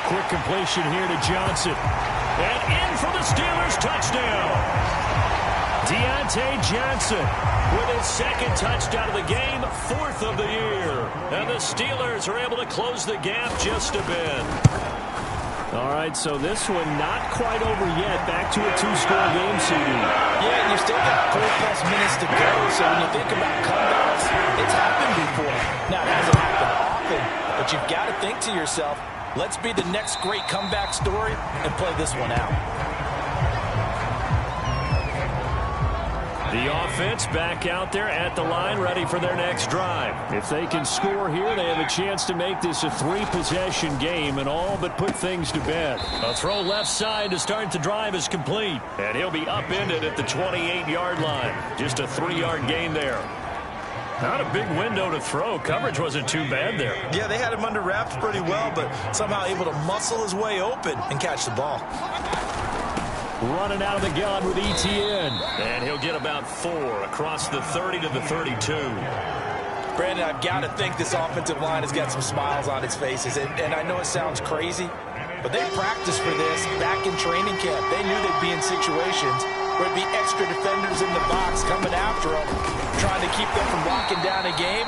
Quick completion here to Johnson.
And in for the Steelers touchdown.
Deontay Johnson
with his 2nd touchdown of the game, 4th of the year. And the Steelers are able to close the gap just a bit.
All right, so this one not quite over yet. Back to a 2-score game, CD.
Yeah, you still got 4+ minutes to go, so when you think about comebacks, it's happened before. Now, it hasn't happened often, but you've got to think to yourself, let's be the next great comeback story and play this one out.
The offense back out there at the line, ready for their next drive.
If they can score here, they have a chance to make this a 3-possession game and all but put things to bed.
A throw left side to start the drive is complete. And he'll be upended at the 28-yard line. Just a 3-yard gain there. Not a big window to throw. Coverage wasn't too bad there.
Yeah, they had him under wraps pretty well, but somehow able to muscle his way open and catch the ball.
Running out of the gun with Etienne.
And he'll get about 4 across the 30 to the 32.
Brandon, I've got to think this offensive line has got some smiles on its faces. And I know it sounds crazy, but they practiced for this back in training camp. They knew they'd be in situations where it'd be extra defenders in the box coming after them, trying to keep them from locking down a game.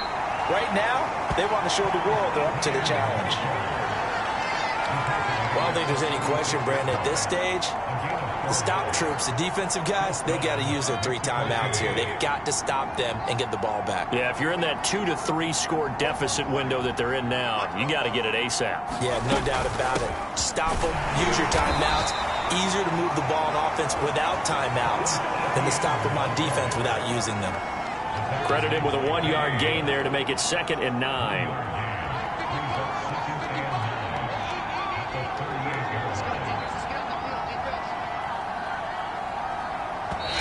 Right now, they want to show the world they're up to the challenge. Well, I don't think there's any question, Brandon, at this stage, the stop troops, the defensive guys, they got to use their 3 timeouts here. They've got to stop them and get the ball back.
Yeah, if you're in that 2 to 3 score deficit window that they're in now, you got to get it ASAP.
Yeah, no doubt about it. Stop them, use your timeouts. Easier to move the ball on offense without timeouts than to stop them on defense without using them.
Credit him with a 1-yard gain there to make it 2nd and 9.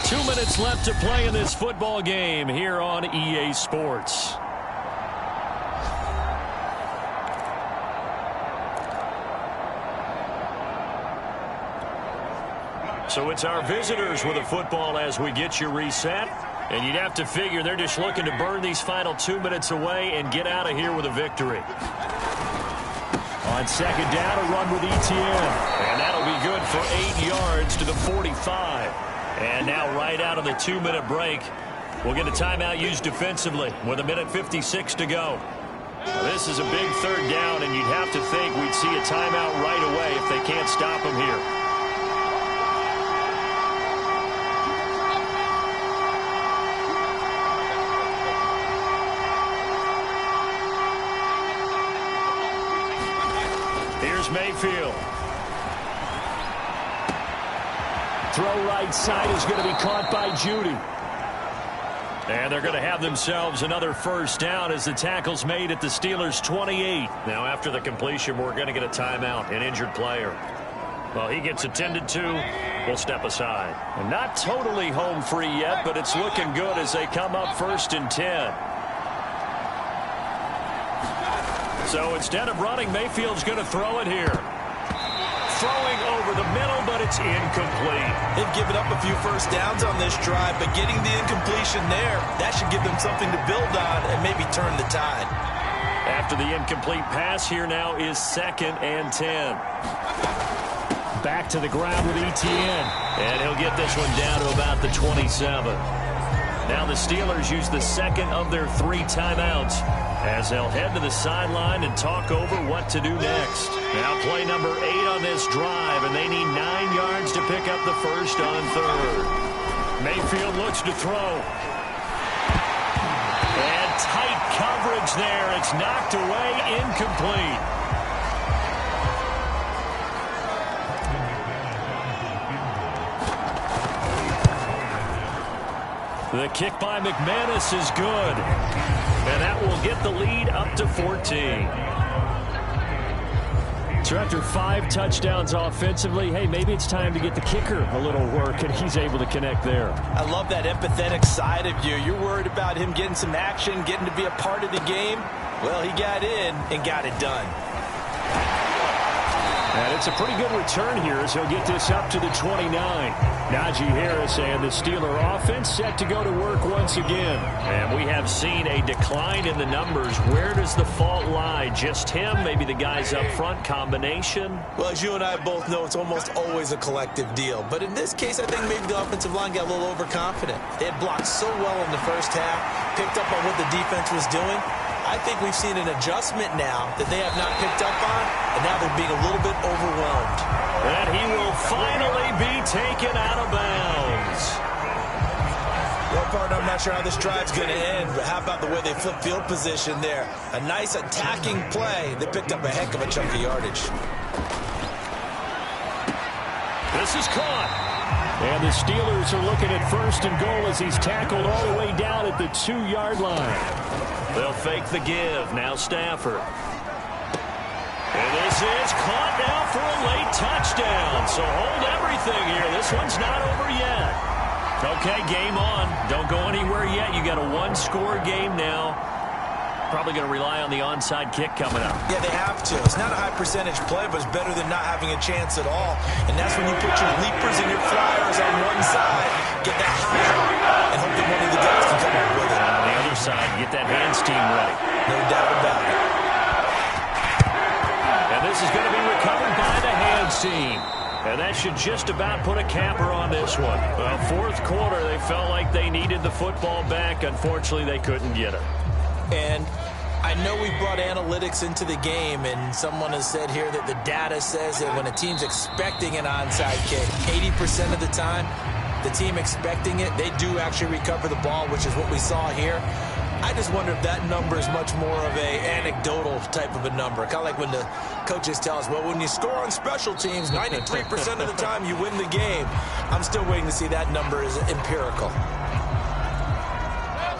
2 minutes left to play in this football game here on EA Sports.
So it's our visitors with a football as we get you reset. And you'd have to figure they're just looking to burn these final 2 minutes away and get out of here with a victory. On second down, a run with Etienne. And that'll be good for 8 yards to the 45. And now right out of the 2-minute break, we'll get a timeout used defensively with 1:56 to go. Now, this is a big third down, and you'd have to think we'd see a timeout right away if they can't stop them here. Here's Mayfield. Throw right side is going to be caught by Judy. And they're going to have themselves another first down as the tackle's made at the Steelers' 28. Now, after the completion, we're going to get a timeout, an injured player. Well, he gets attended to. We'll step aside. And not totally home free yet, but it's looking good as they come up 1st and 10. So instead of running, Mayfield's going to throw it here. Throwing over the middle, but it's incomplete.
They've given up a few first downs on this drive, but getting the incompletion there, that should give them something to build on and maybe turn the tide.
After the incomplete pass, here now is 2nd and 10. Back to the ground with Etienne. And he'll get this one down to about the 27. Now the Steelers use the second of their 3 timeouts as they'll head to the sideline and talk over what to do next. Now play number 8 on this drive, and they need 9 yards to pick up the first on 3rd. Mayfield looks to throw. And tight coverage there. It's knocked away, incomplete. The kick by McManus is good. And that will get the lead up to 14. So after 5 touchdowns offensively, hey, maybe it's time to get the kicker a little work, and he's able to connect there.
I love that empathetic side of you. You're worried about him getting some action, getting to be a part of the game. Well, he got in and got it done.
And it's a pretty good return here as he'll get this up to the 29. Najee Harris and the Steeler offense set to go to work once again. And we have seen a decline in the numbers. Where does the fault lie? Just him? Maybe the guys up front? Combination?
Well, as you and I both know, it's almost always a collective deal. But in this case, I think maybe the offensive line got a little overconfident. They had blocked so well in the first half, picked up on what the defense was doing. I think we've seen an adjustment now that they have not picked up on, and now they're being a little bit overwhelmed.
And he will finally be taken out of bounds.
Well, partner, I'm not sure how this drive's going to end, but how about the way they flip field position there? A nice attacking play. They picked up a heck of a chunk of yardage.
This is caught. And the Steelers are looking at 1st and goal as he's tackled all the way down at the 2-yard line. They'll fake the give. Now Stafford. And this is caught now for a late touchdown. So hold everything here. This one's not over yet. Okay, game on. Don't go anywhere yet. You got a 1-score game now. Probably going to rely on the onside kick coming up.
Yeah, they have to. It's not a high percentage play, but it's better than not having a chance at all. And that's when you put your leapers and your flyers on one side, get that high, and hope that one of the guys can come up with it.
On the other side, get that hands team ready.
No doubt about it.
And this is going to be recovered by the hands team. And that should just about put a capper on this one. Well, 4th quarter, they felt like they needed the football back. Unfortunately, they couldn't get it.
And I know we brought analytics into the game, and someone has said here that the data says that when a team's expecting an onside kick, 80% of the time, the team expecting it, they do actually recover the ball, which is what we saw here. I just wonder if that number is much more of a anecdotal type of a number. Kind of like when the coaches tell us, well, when you score on special teams, 93% of the time you win the game. I'm still waiting to see that number is empirical.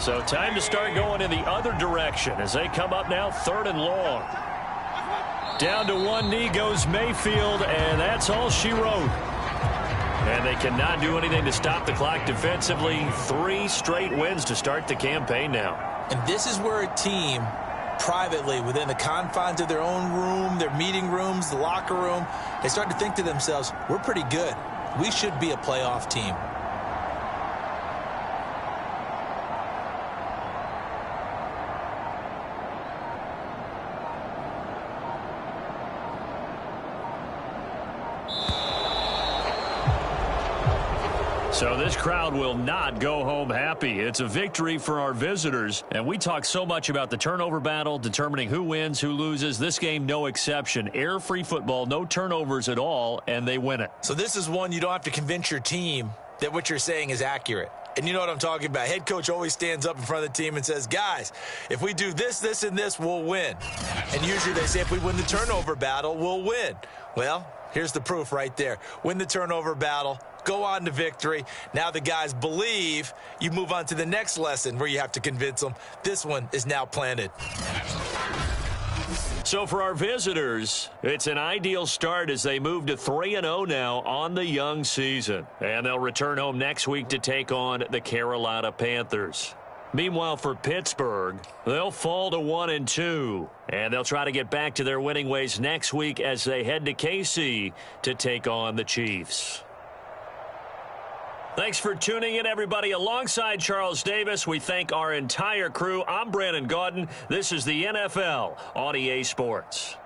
So time to start going in the other direction as they come up now 3rd and long. Down to one knee goes Mayfield, and that's all she wrote. And they cannot do anything to stop the clock defensively. 3 straight wins to start the campaign now.
And this is where a team, privately, within the confines of their own room, their meeting rooms, the locker room, they start to think to themselves, we're pretty good. we should be a playoff team.
So this crowd will not go home happy. It's a victory for our visitors. And we talk so much about the turnover battle, determining who wins, who loses. This game, no exception. Air-free football, no turnovers at all, and they win it.
So this is one you don't have to convince your team that what you're saying is accurate. And you know what I'm talking about. Head coach always stands up in front of the team and says, guys, if we do this, this, and this, we'll win. And usually they say if we win the turnover battle, we'll win. Well, here's the proof right there. Win the turnover battle. Go on to victory. Now the guys believe. You move on to the next lesson where you have to convince them. This one is now planted.
So for our visitors, it's an ideal start as they move to 3-0 now on the young season. And they'll return home next week to take on the Carolina Panthers. Meanwhile, for Pittsburgh, they'll fall to 1-2. And they'll try to get back to their winning ways next week as they head to KC to take on the Chiefs. Thanks for tuning in, everybody. Alongside Charles Davis, we thank our entire crew. I'm Brandon Gaudin. This is the NFL on EA Sports.